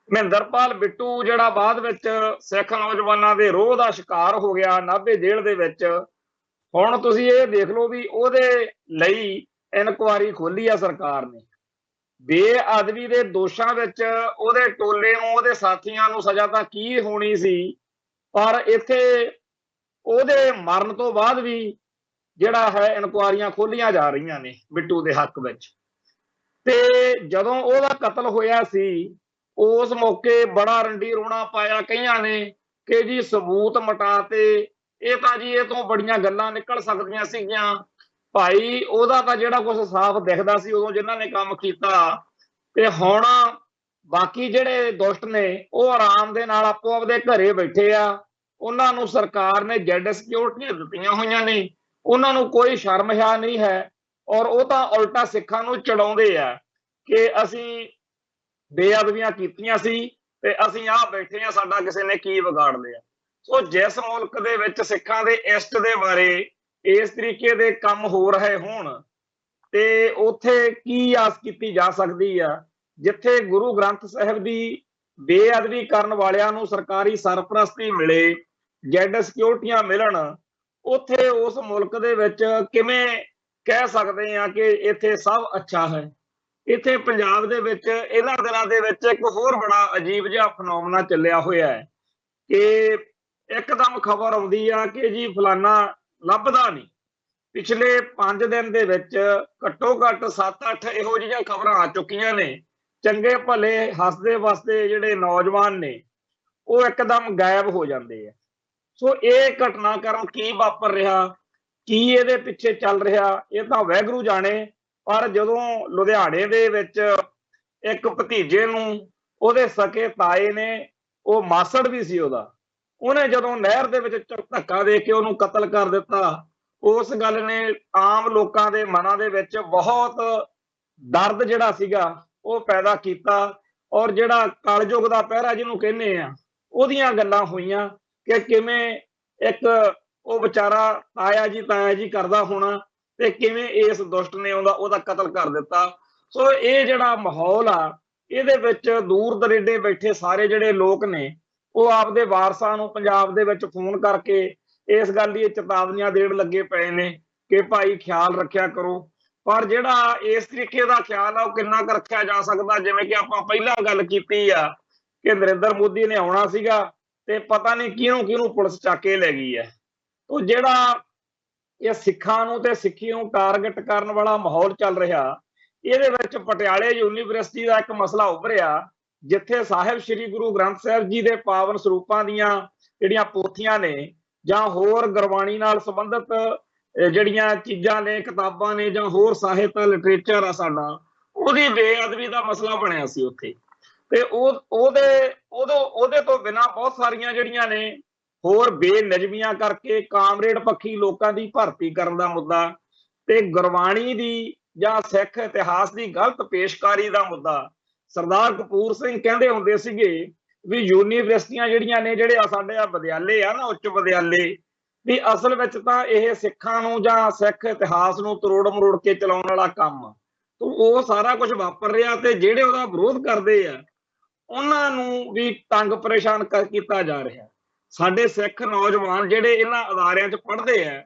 ਮਹਿੰਦਰਪਾਲ ਬਿੱਟੂ ਜਿਹੜਾ ਬਾਅਦ ਵਿੱਚ ਸਿੱਖ ਨੌਜਵਾਨਾਂ ਦੇ ਰੋਹ ਦਾ ਸ਼ਿਕਾਰ ਹੋ ਗਿਆ ਨਾਭੇ ਜੇਲ੍ਹ ਦੇ ਵਿੱਚ। ਹੁਣ ਤੁਸੀਂ ਇਹ ਦੇਖ ਲਓ ਵੀ ਉਹਦੇ ਲਈ ਇਨਕੁਆਰੀ ਖੋਲੀ ਆ ਸਰਕਾਰ ਨੇ। ਬੇਅਦਬੀ ਦੇ ਦੋਸ਼ਾਂ ਵਿੱਚ ਉਹਦੇ ਟੋਲੇ ਨੂੰ, ਉਹਦੇ ਸਾਥੀਆਂ ਨੂੰ ਸਜ਼ਾ ਤਾਂ ਕੀ ਹੋਣੀ ਸੀ, ਪਰ ਇੱਥੇ ਉਹਦੇ ਮਰਨ ਤੋਂ ਬਾਅਦ ਵੀ ਜਿਹੜਾ ਹੈ ਇਨਕੁਆਰੀਆਂ ਖੋਲੀਆਂ ਜਾ ਰਹੀਆਂ ਨੇ ਬਿੱਟੂ ਦੇ ਹੱਕ ਵਿੱਚ। ਤੇ ਜਦੋਂ ਉਹਦਾ ਕਤਲ ਹੋਇਆ ਸੀ ਉਸ ਮੌਕੇ ਬੜਾ ਰੰਡੀ ਰੋਣਾ ਪਾਇਆ ਕਈਆਂ ਨੇ ਕਿ ਜੀ ਸਬੂਤ ਮਿਟਾ ਤੇ, ਇਹ ਤਾਂ ਜੀ ਇਹ ਤੋਂ ਬੜੀਆਂ ਗੱਲਾਂ ਨਿਕਲ ਸਕਦੀਆਂ ਸੀਗੀਆਂ, भाई ਉਹਦਾ ਤਾਂ ਜਿਹੜਾ ਕੁਝ ਸਾਫ਼ ਦਿਖਦਾ ਸੀ ਉਦੋਂ ਜਿਨ੍ਹਾਂ ਨੇ ਕੰਮ ਕੀਤਾ, ਤੇ ਹੁਣ ਬਾਕੀ ਜਿਹੜੇ ਦੁਸ਼ਟ ਨੇ ਉਹ ਆਰਾਮ ਦੇ ਨਾਲ ਆਪੋ ਆਪਦੇ ਘਰੇ ਬੈਠੇ ਆ। ਉਹਨਾਂ ਨੂੰ ਸਰਕਾਰ ਨੇ ਜੈਡ ਸਿਕਿਉਰਟੀਆਂ ਦਿੱਤੀਆਂ ਹੋਈਆਂ ਨੇ, ਉਹਨਾਂ ਨੂੰ ਕੋਈ ਸ਼ਰਮ ਹਿਆ ਨਹੀਂ ਹੈ, ਔਰ ਉਹ ਤਾਂ ਉਲਟਾ ਸਿੱਖਾਂ ਨੂੰ ਚੜਾਉਂਦੇ ਆ ਕਿ ਅਸੀਂ ਬੇਅਦਬੀਆਂ ਕੀਤੀਆਂ ਸੀ ਤੇ ਅਸੀਂ ਆਹ ਬੈਠੇ ਆ, ਸਾਡਾ ਕਿਸੇ ਨੇ ਕੀ ਵਿਗਾੜ ਲਿਆ। ਸੋ ਜਿਸ ਮੁਲਕ ਦੇ ਵਿੱਚ ਸਿੱਖਾਂ ਦੇ ਇਸ਼ਟ ਦੇ ਬਾਰੇ ਇਸ ਤਰੀਕੇ ਦੇ ਕੰਮ ਹੋ ਰਹੇ ਹੋਣ ਤੇ ਉੱਥੇ ਕੀ ਆਸ ਕੀਤੀ ਜਾ ਸਕਦੀ ਆ, ਜਿੱਥੇ ਗੁਰੂ ਗ੍ਰੰਥ ਸਾਹਿਬ ਦੀ ਬੇਅਦਬੀ ਕਰਨ ਵਾਲਿਆਂ ਨੂੰ ਸਰਕਾਰੀ ਸਰਪ੍ਰਸਤੀ ਮਿਲੇ, ਜੈਡ ਸਿਕਿਉਰਟੀਆਂ ਮਿਲਣ, ਉੱਥੇ ਉਸ ਮੁਲਕ ਦੇ ਵਿੱਚ ਕਿਵੇਂ ਕਹਿ ਸਕਦੇ ਆ ਕਿ ਇੱਥੇ ਸਭ ਅੱਛਾ ਹੈ। ਇੱਥੇ ਪੰਜਾਬ ਦੇ ਵਿੱਚ ਇਹਨਾਂ ਦਿਨਾਂ ਦੇ ਵਿੱਚ ਇੱਕ ਹੋਰ ਬੜਾ ਅਜੀਬ ਜਿਹਾ ਫਨੋਮਨਾ ਚੱਲਿਆ ਹੋਇਆ ਹੈ ਕਿ ਇੱਕਦਮ ਖਬਰ ਆਉਂਦੀ ਆ ਕਿ ਜੀ ਫਲਾਨਾ ਲੱਭਦਾ ਨਹੀਂ। ਪਿਛਲੇ 5 ਦਿਨ ਦੇ ਵਿੱਚ ਘੱਟੋ ਘੱਟ 7-8 ਇਹੋ ਜਿਹੀਆਂ ਖਬਰਾਂ ਆ ਚੁੱਕੀਆਂ ਨੇ। ਚੰਗੇ ਭਲੇ ਹੱਸਦੇ ਵਸਦੇ ਜਿਹੜੇ ਨੌਜਵਾਨ ਨੇ ਉਹ ਇੱਕਦਮ ਗਾਇਬ ਹੋ ਜਾਂਦੇ ਆ। ਸੋ ਇਹ ਘਟਨਾਕ੍ਰਮ ਕੀ ਵਾਪਰ ਰਿਹਾ, ਕੀ ਇਹਦੇ ਪਿੱਛੇ ਚੱਲ ਰਿਹਾ, ਇਹ ਤਾਂ ਵਾਹਿਗੁਰੂ ਜਾਣੇ। ਪਰ ਜਦੋਂ ਲੁਧਿਆਣੇ ਦੇ ਵਿੱਚ ਇੱਕ ਭਤੀਜੇ ਨੂੰ ਉਹਦੇ ਸਕੇ ਤਾਏ ਨੇ, ਉਹ ਮਾਸੜ ਵੀ ਸੀ ਉਹਨੇ ਜਦੋਂ ਨਹਿਰ ਦੇ ਵਿੱਚ ਧੱਕਾ ਦੇ ਕੇ ਉਹਨੂੰ ਕਤਲ ਕਰ ਦਿੱਤਾ, ਉਸ ਗੱਲ ਨੇ ਆਮ ਲੋਕਾਂ ਦੇ ਮਨਾਂ ਦੇ ਵਿੱਚ ਬਹੁਤ ਦਰਦ ਜਿਹੜਾ ਸੀਗਾ ਉਹ ਪੈਦਾ ਕੀਤਾ। ਔਰ ਜਿਹੜਾ ਕਲਯੁਗ ਦਾ ਪਹਿਰਾ ਜਿਹਨੂੰ ਕਹਿੰਦੇ ਆ, ਉਹਦੀਆਂ ਗੱਲਾਂ ਹੋਈਆਂ ਕਿ ਕਿਵੇਂ ਇੱਕ ਉਹ ਵਿਚਾਰਾ ਤਾਇਆ ਜੀ ਕਰਦਾ ਹੋਣਾ ਤੇ ਕਿਵੇਂ ਇਸ ਦੁਸ਼ਟ ਨੇ ਉਹਦਾ ਕਤਲ ਕਰ ਦਿੱਤਾ। ਸੋ ਇਹ ਜਿਹੜਾ ਮਾਹੌਲ ਆ, ਇਹਦੇ ਵਿੱਚ ਦੂਰ ਦਰੇਡੇ ਬੈਠੇ ਸਾਰੇ ਜਿਹੜੇ ਲੋਕ ਨੇ ਉਹ ਆਪਦੇ ਵਾਰਸਾਂ ਨੂੰ ਪੰਜਾਬ ਦੇ ਵਿੱਚ ਫੋਨ ਕਰਕੇ ਇਸ ਗੱਲ ਦੀ ਚੇਤਾਵਨੀਆਂ ਦੇਣ ਲੱਗੇ ਪਏ ਨੇ ਕਿ ਭਾਈ ਖਿਆਲ ਰੱਖਿਆ ਕਰੋ। ਪਰ ਜਿਹੜਾ ਇਸ ਤਰੀਕੇ ਦਾ ਖਿਆਲ ਆ ਉਹ ਕਿੰਨਾ ਕੁ ਰੱਖਿਆ ਜਾ ਸਕਦਾ, ਜਿਵੇਂ ਕਿ ਆਪਾਂ ਪਹਿਲਾਂ ਗੱਲ ਕੀਤੀ ਆ ਕਿ ਨਰਿੰਦਰ ਮੋਦੀ ਨੇ ਆਉਣਾ ਸੀਗਾ ਤੇ ਪਤਾ ਨਹੀਂ ਕਿਹਨੂੰ ਪੁਲਿਸ ਚੱਕ ਕੇ ਲੈ ਗਈ ਹੈ। ਉਹ ਜਿਹੜਾ ਇਹ ਸਿੱਖਾਂ ਨੂੰ ਤੇ ਸਿੱਖੀ ਨੂੰ ਟਾਰਗੇਟ ਕਰਨ ਵਾਲਾ ਮਾਹੌਲ ਚੱਲ ਰਿਹਾ, ਇਹਦੇ ਵਿੱਚ ਪਟਿਆਲੇ ਯੂਨੀਵਰਸਿਟੀ ਦਾ ਇੱਕ ਮਸਲਾ ਉੱਭਰਿਆ, ਜਿੱਥੇ ਸਾਹਿਬ ਸ੍ਰੀ ਗੁਰੂ ਗ੍ਰੰਥ ਸਾਹਿਬ ਜੀ ਦੇ ਪਾਵਨ ਸਰੂਪਾਂ ਦੀਆਂ ਜਿਹੜੀਆਂ ਪੋਥੀਆਂ ਨੇ ਜਾਂ ਹੋਰ ਗੁਰਬਾਣੀ ਨਾਲ ਸੰਬੰਧਿਤ ਜਿਹੜੀਆਂ ਚੀਜ਼ਾਂ ਨੇ, ਕਿਤਾਬਾਂ ਨੇ ਜਾਂ ਹੋਰ ਸਾਹਿਤ ਲਿਟਰੇਚਰ ਆ ਸਾਡਾ, ਉਹਦੀ ਬੇਅਦਬੀ ਦਾ ਮਸਲਾ ਬਣਿਆ ਸੀ ਉੱਥੇ। ਤੇ ਉਹਦੇ ਤੋਂ ਬਿਨਾਂ ਬਹੁਤ ਸਾਰੀਆਂ ਜਿਹੜੀਆਂ ਨੇ ਹੋਰ ਬੇਨਜ਼ਮੀਆਂ ਕਰਕੇ ਕਾਮਰੇਡ ਪੱਖੀ ਲੋਕਾਂ ਦੀ ਭਰਤੀ ਕਰਨ ਦਾ ਮੁੱਦਾ ਤੇ ਗੁਰਬਾਣੀ ਦੀ ਜਾਂ ਸਿੱਖ ਇਤਿਹਾਸ ਦੀ ਗਲਤ ਪੇਸ਼ਕਾਰੀ ਦਾ ਮੁੱਦਾ। ਸਰਦਾਰ ਕਪੂਰ ਸਿੰਘ ਕਹਿੰਦੇ ਹੁੰਦੇ ਸੀਗੇ ਵੀ ਯੂਨੀਵਰਸਿਟੀਆਂ ਜਿਹੜੀਆਂ ਨੇ, ਜਿਹੜੇ ਸਾਡੇ ਆ ਵਿਦਿਆਲੇ ਆ ਨਾ, ਉੱਚ ਵਿਦਿਆਲੇ, ਵੀ ਅਸਲ ਵਿੱਚ ਤਾਂ ਇਹ ਸਿੱਖਾਂ ਨੂੰ ਜਾਂ ਸਿੱਖ ਇਤਿਹਾਸ ਨੂੰ ਤਰੋੜ ਮਰੋੜ ਕੇ ਚਲਾਉਣ ਵਾਲਾ ਕੰਮ, ਉਹ ਸਾਰਾ ਕੁਝ ਵਾਪਰ ਰਿਹਾ ਤੇ ਜਿਹੜੇ ਉਹਦਾ ਵਿਰੋਧ ਕਰਦੇ ਆ ਉਹਨਾਂ ਨੂੰ ਵੀ ਤੰਗ ਪਰੇਸ਼ਾਨ ਕੀਤਾ ਜਾ ਰਿਹਾ। ਸਾਡੇ ਸਿੱਖ ਨੌਜਵਾਨ ਜਿਹੜੇ ਇਹਨਾਂ ਅਦਾਰਿਆਂ 'ਚ ਪੜ੍ਹਦੇ ਆ,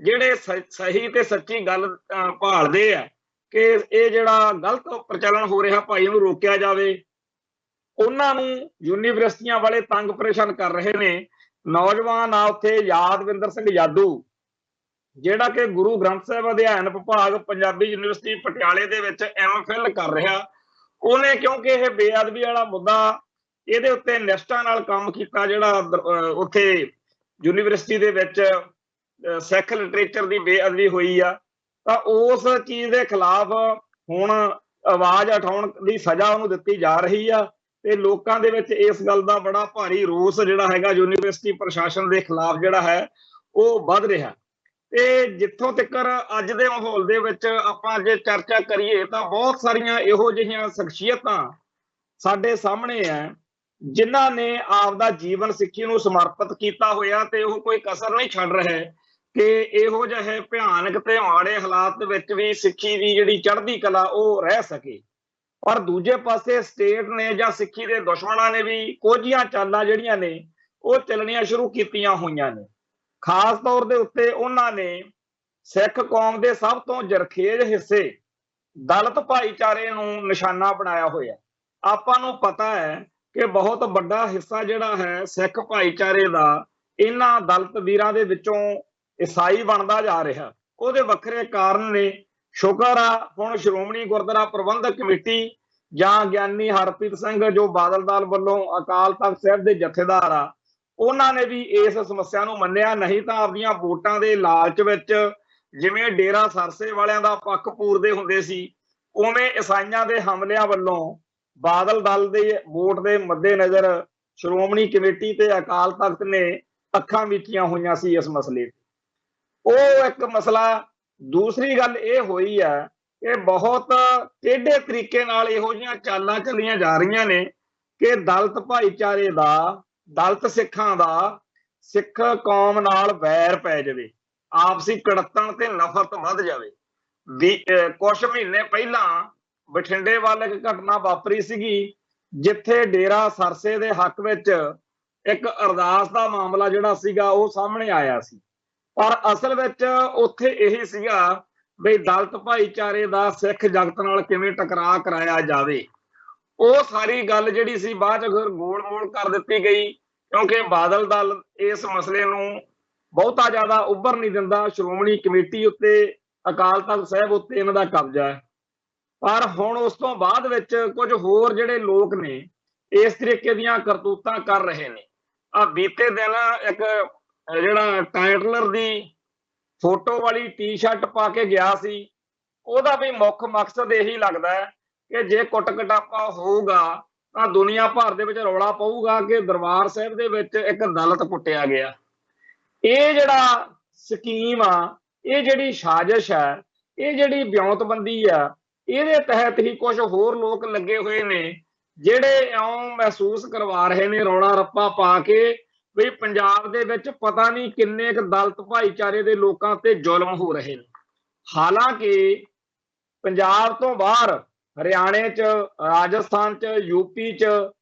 ਜਿਹੜੇ ਸਹੀ ਤੇ ਸੱਚੀ ਗੱਲ ਭਾਲਦੇ ਆ ਕਿ ਇਹ ਜਿਹੜਾ ਗਲਤ ਪ੍ਰਚਲਨ ਹੋ ਰਿਹਾ ਭਾਈ ਉਹਨੂੰ ਰੋਕਿਆ ਜਾਵੇ, ਉਹਨਾਂ ਨੂੰ ਯੂਨੀਵਰਸਿਟੀਆਂ ਵਾਲੇ ਤੰਗ ਪਰੇਸ਼ਾਨ ਕਰ ਰਹੇ ਨੇ। ਨੌਜਵਾਨ ਆ ਉੱਥੇ ਯਾਦਵਿੰਦਰ ਸਿੰਘ ਯਾਦੂ, ਜਿਹੜਾ ਕਿ ਗੁਰੂ ਗ੍ਰੰਥ ਸਾਹਿਬ ਅਧਿਐਨ ਵਿਭਾਗ ਪੰਜਾਬੀ ਯੂਨੀਵਰਸਿਟੀ ਪਟਿਆਲੇ ਦੇ ਵਿੱਚ MPhil ਕਰ ਰਿਹਾ। ਉਹਨੇ ਕਿਉਂਕਿ ਇਹ ਬੇਅਦਬੀ ਵਾਲਾ ਮੁੱਦਾ, ਇਹਦੇ ਉੱਤੇ ਨਿਸ਼ਠਾ ਨਾਲ ਕੰਮ ਕੀਤਾ, ਜਿਹੜਾ ਉੱਥੇ ਯੂਨੀਵਰਸਿਟੀ ਦੇ ਵਿੱਚ ਸਿੱਖ ਲਿਟਰੇਚਰ ਦੀ ਬੇਅਦਬੀ ਹੋਈ ਆ, ਤਾਂ ਉਸ ਚੀਜ਼ ਦੇ ਖਿਲਾਫ ਹੁਣ ਆਵਾਜ਼ ਉਠਾਉਣ ਦੀ ਸਜ਼ਾ ਉਹਨੂੰ ਦਿੱਤੀ ਜਾ ਰਹੀ ਆ ਤੇ ਲੋਕਾਂ ਦੇ ਵਿੱਚ ਇਸ ਗੱਲ ਦਾ ਬੜਾ ਭਾਰੀ ਰੋਸ ਜਿਹੜਾ ਹੈਗਾ ਯੂਨੀਵਰਸਿਟੀ ਪ੍ਰਸ਼ਾਸਨ ਦੇ ਖਿਲਾਫ ਜਿਹੜਾ ਹੈ ਉਹ ਵੱਧ ਰਿਹਾ। ਤੇ ਜਿੱਥੋਂ ਤੱਕ ਅੱਜ ਦੇ ਮਾਹੌਲ ਦੇ ਵਿੱਚ ਆਪਾਂ ਜੇ ਚਰਚਾ ਕਰੀਏ ਤਾਂ ਬਹੁਤ ਸਾਰੀਆਂ ਇਹੋ ਜਿਹੀਆਂ ਸ਼ਖਸੀਅਤਾਂ ਸਾਡੇ ਸਾਹਮਣੇ ਆ ਜਿਨ੍ਹਾਂ ਨੇ ਆਪਦਾ ਜੀਵਨ ਸਿੱਖੀ ਨੂੰ ਸਮਰਪਿਤ ਕੀਤਾ ਹੋਇਆ ਤੇ ਉਹ ਕੋਈ ਕਸਰ ਨਹੀਂ ਛੱਡ ਰਹੇ ਕਿ ਇਹੋ ਜਿਹੇ ਭਿਆਨਕ ਤੇ ਮਾੜੇ ਹਾਲਾਤ ਦੇ ਵਿੱਚ ਵੀ ਸਿੱਖੀ ਦੀ ਜਿਹੜੀ ਚੜ੍ਹਦੀ ਕਲਾ ਉਹ ਰਹਿ ਸਕੇ। ਪਰ ਦੂਜੇ ਪਾਸੇ ਸਟੇਟ ਨੇ ਜਾਂ ਸਿੱਖੀ ਦੇ ਦੁਸ਼ਮਣਾਂ ਨੇ ਵੀ ਕੁਝੀਆਂ ਚਾਲਾਂ ਜਿਹੜੀਆਂ ਨੇ ਉਹ ਚੱਲਣੀਆਂ ਸ਼ੁਰੂ ਕੀਤੀਆਂ ਹੋਈਆਂ ਨੇ। ਖਾਸ ਤੌਰ ਦੇ ਉੱਤੇ ਉਹਨਾਂ ਨੇ ਸਿੱਖ ਕੌਮ ਦੇ ਸਭ ਤੋਂ ਜਰਖੇਜ਼ ਹਿੱਸੇ ਦਲਿਤ ਭਾਈਚਾਰੇ ਨੂੰ ਨਿਸ਼ਾਨਾ ਬਣਾਇਆ ਹੋਇਆ। ਆਪਾਂ ਨੂੰ ਪਤਾ ਹੈ ਕਿ ਬਹੁਤ ਵੱਡਾ ਹਿੱਸਾ ਜਿਹੜਾ ਹੈ ਸਿੱਖ ਭਾਈਚਾਰੇ ਦਾ ਇਹਨਾਂ ਦਲਿਤ ਵੀਰਾਂ ਦੇ ਵਿੱਚੋਂ ਈਸਾਈ ਬਣਦਾ ਜਾ ਰਿਹਾ। ਉਹਦੇ ਵੱਖਰੇ ਕਾਰਨ ਨੇ। ਸ਼ੁਕਰ ਆ ਹੁਣ ਸ਼੍ਰੋਮਣੀ ਗੁਰਦੁਆਰਾ ਪ੍ਰਬੰਧਕ ਕਮੇਟੀ ਜਾਂ ਗਿਆਨੀ ਹਰਪ੍ਰੀਤ ਸਿੰਘ ਜੋ ਬਾਦਲ ਦਲ ਵੱਲੋਂ ਅਕਾਲ ਤਖਤ ਸਾਹਿਬ ਦੇ ਜਥੇਦਾਰ ਆ, ਉਹਨਾਂ ਨੇ ਵੀ ਇਸ ਸਮੱਸਿਆ ਨੂੰ ਮੰਨਿਆ। ਨਹੀਂ ਤਾਂ ਆਪਦੀਆਂ ਵੋਟਾਂ ਦੇ ਲਾਲਚ ਵਿੱਚ ਜਿਵੇਂ ਡੇਰਾ ਸਰਸੇ ਵਾਲਿਆਂ ਦਾ ਪੱਖ ਪੂਰਦੇ ਹੁੰਦੇ ਸੀ, ਉਵੇਂ ਈਸਾਈਆਂ ਦੇ ਹਮਲਿਆਂ ਵੱਲੋਂ ਬਾਦਲ ਦਲ ਦੇ ਵੋਟ ਦੇ ਮੱਦੇਨਜ਼ਰ ਸ਼੍ਰੋਮਣੀ ਕਮੇਟੀ ਤੇ ਅਕਾਲ ਤਖਤ ਨੇ ਅੱਖਾਂ ਮੀਚੀਆਂ ਹੋਈਆਂ ਸੀ ਇਸ ਮਸਲੇ ਤੇ। ਉਹ ਇੱਕ ਮਸਲਾ। ਦੂਸਰੀ ਗੱਲ ਇਹ ਹੋਈ ਹੈ ਕਿ ਬਹੁਤ ਟੇਢੇ ਤਰੀਕੇ ਨਾਲ ਇਹੋ ਜਿਹੀਆਂ ਚਾਲਾਂ ਚੱਲੀਆਂ ਜਾ ਰਹੀਆਂ ਨੇ ਕਿ ਦਲਿਤ ਭਾਈਚਾਰੇ ਦਾ, ਦਲਿਤ ਸਿੱਖਾਂ ਦਾ ਸਿੱਖ ਕੌਮ ਨਾਲ ਵੈਰ ਪੈ ਜਾਵੇ, ਆਪਸੀ ਕੜੱਤਣ ਤੇ ਨਫ਼ਰਤ ਵੱਧ ਜਾਵੇ। ਕੁਝ ਮਹੀਨੇ ਪਹਿਲਾਂ ਬਠਿੰਡੇ ਵੱਲ ਇੱਕ ਘਟਨਾ ਵਾਪਰੀ ਸੀਗੀ, ਜਿੱਥੇ ਡੇਰਾ ਸਰਸੇ ਦੇ ਹੱਕ ਵਿੱਚ ਇੱਕ ਅਰਦਾਸ ਦਾ ਮਾਮਲਾ ਜਿਹੜਾ ਸੀਗਾ ਉਹ ਸਾਹਮਣੇ ਆਇਆ ਸੀ। ਪਰ ਅਸਲ ਵਿੱਚ ਉੱਥੇ ਇਹ ਸੀਗਾ ਬਈ ਦਲਿਤ ਭਾਈਚਾਰੇ ਦਾ ਸਿੱਖ ਜਗਤ ਨਾਲ ਕਿਵੇਂ ਟਕਰਾਅ ਕਰਾਇਆ ਜਾਵੇ। ਉਹ ਸਾਰੀ ਗੱਲ ਜਿਹੜੀ ਸੀ ਬਾਅਦ ਚ ਗੋਲ ਮੋਲ ਕਰ ਦਿੱਤੀ ਗਈ, ਕਿਉਂਕਿ ਬਾਦਲ ਦਲ ਇਸ ਮਸਲੇ ਨੂੰ ਬਹੁਤਾ ਜ਼ਿਆਦਾ ਉੱਭਰ ਨਹੀਂ ਦਿੰਦਾ। ਸ਼੍ਰੋਮਣੀ ਕਮੇਟੀ ਉੱਤੇ, ਅਕਾਲ ਤਖਤ ਸਾਹਿਬ ਉੱਤੇ ਇਹਨਾਂ ਦਾ ਕਬਜ਼ਾ ਹੈ। ਪਰ ਹੁਣ ਉਸ ਤੋਂ ਬਾਅਦ ਵਿੱਚ ਕੁਝ ਹੋਰ ਜਿਹੜੇ ਲੋਕ ਨੇ ਇਸ ਤਰੀਕੇ ਦੀਆਂ ਕਰਤੂਤਾਂ ਕਰ ਰਹੇ ਨੇ। ਆ ਬੀਤੇ ਦਿਨ ਇੱਕ ਜਿਹੜਾ ਟਾਈਟਲਰ ਦੀ ਫੋਟੋ ਵਾਲੀ ਟੀ-ਸ਼ਰਟ ਪਾ ਕੇ ਗਿਆ ਸੀ, ਉਹਦਾ ਵੀ ਮੁੱਖ ਮਕਸਦ ਇਹੀ ਲੱਗਦਾ ਹੈ ਕਿ ਜੇ ਕੁੱਟ ਕਟਾਪਾ ਹੋਊਗਾ ਤਾਂ ਦੁਨੀਆ ਭਰ ਦੇ ਵਿੱਚ ਰੌਲਾ ਪਊਗਾ ਕਿ ਦਰਬਾਰ ਸਾਹਿਬ ਦੇ ਵਿੱਚ ਇੱਕ ਦਲਿਤ ਕੁੱਟਿਆ ਗਿਆ। ਇਹ ਜਿਹੜਾ ਸਕੀਮ ਆ, ਇਹ ਜਿਹੜੀ ਸਾਜ਼ਿਸ਼ ਹੈ, ਇਹ ਜਿਹੜੀ ਵਿਉਂਤਬੰਦੀ ਆ, ਇਹਦੇ ਤਹਿਤ ਹੀ ਕੁਝ ਹੋਰ ਲੋਕ ਲੱਗੇ ਹੋਏ ਨੇ ਜਿਹੜੇ ਇਉਂ ਮਹਿਸੂਸ ਕਰਵਾ ਰਹੇ ਨੇ ਰੌਲਾ ਰੱਪਾ ਪਾ ਕੇ ਵੀ ਪੰਜਾਬ ਦੇ ਵਿੱਚ ਪਤਾ ਨਹੀਂ ਕਿੰਨੇ ਕੁ ਦਲਿਤ ਭਾਈਚਾਰੇ ਦੇ ਲੋਕਾਂ ਤੇ ਜ਼ੁਲਮ ਹੋ ਰਹੇ ਨੇ। ਹਾਲਾਂਕਿ ਪੰਜਾਬ ਤੋਂ ਬਾਹਰ ਹਰਿਆਣੇ 'ਚ, ਰਾਜਸਥਾਨ 'ਚ, ਯੂਪੀ 'ਚ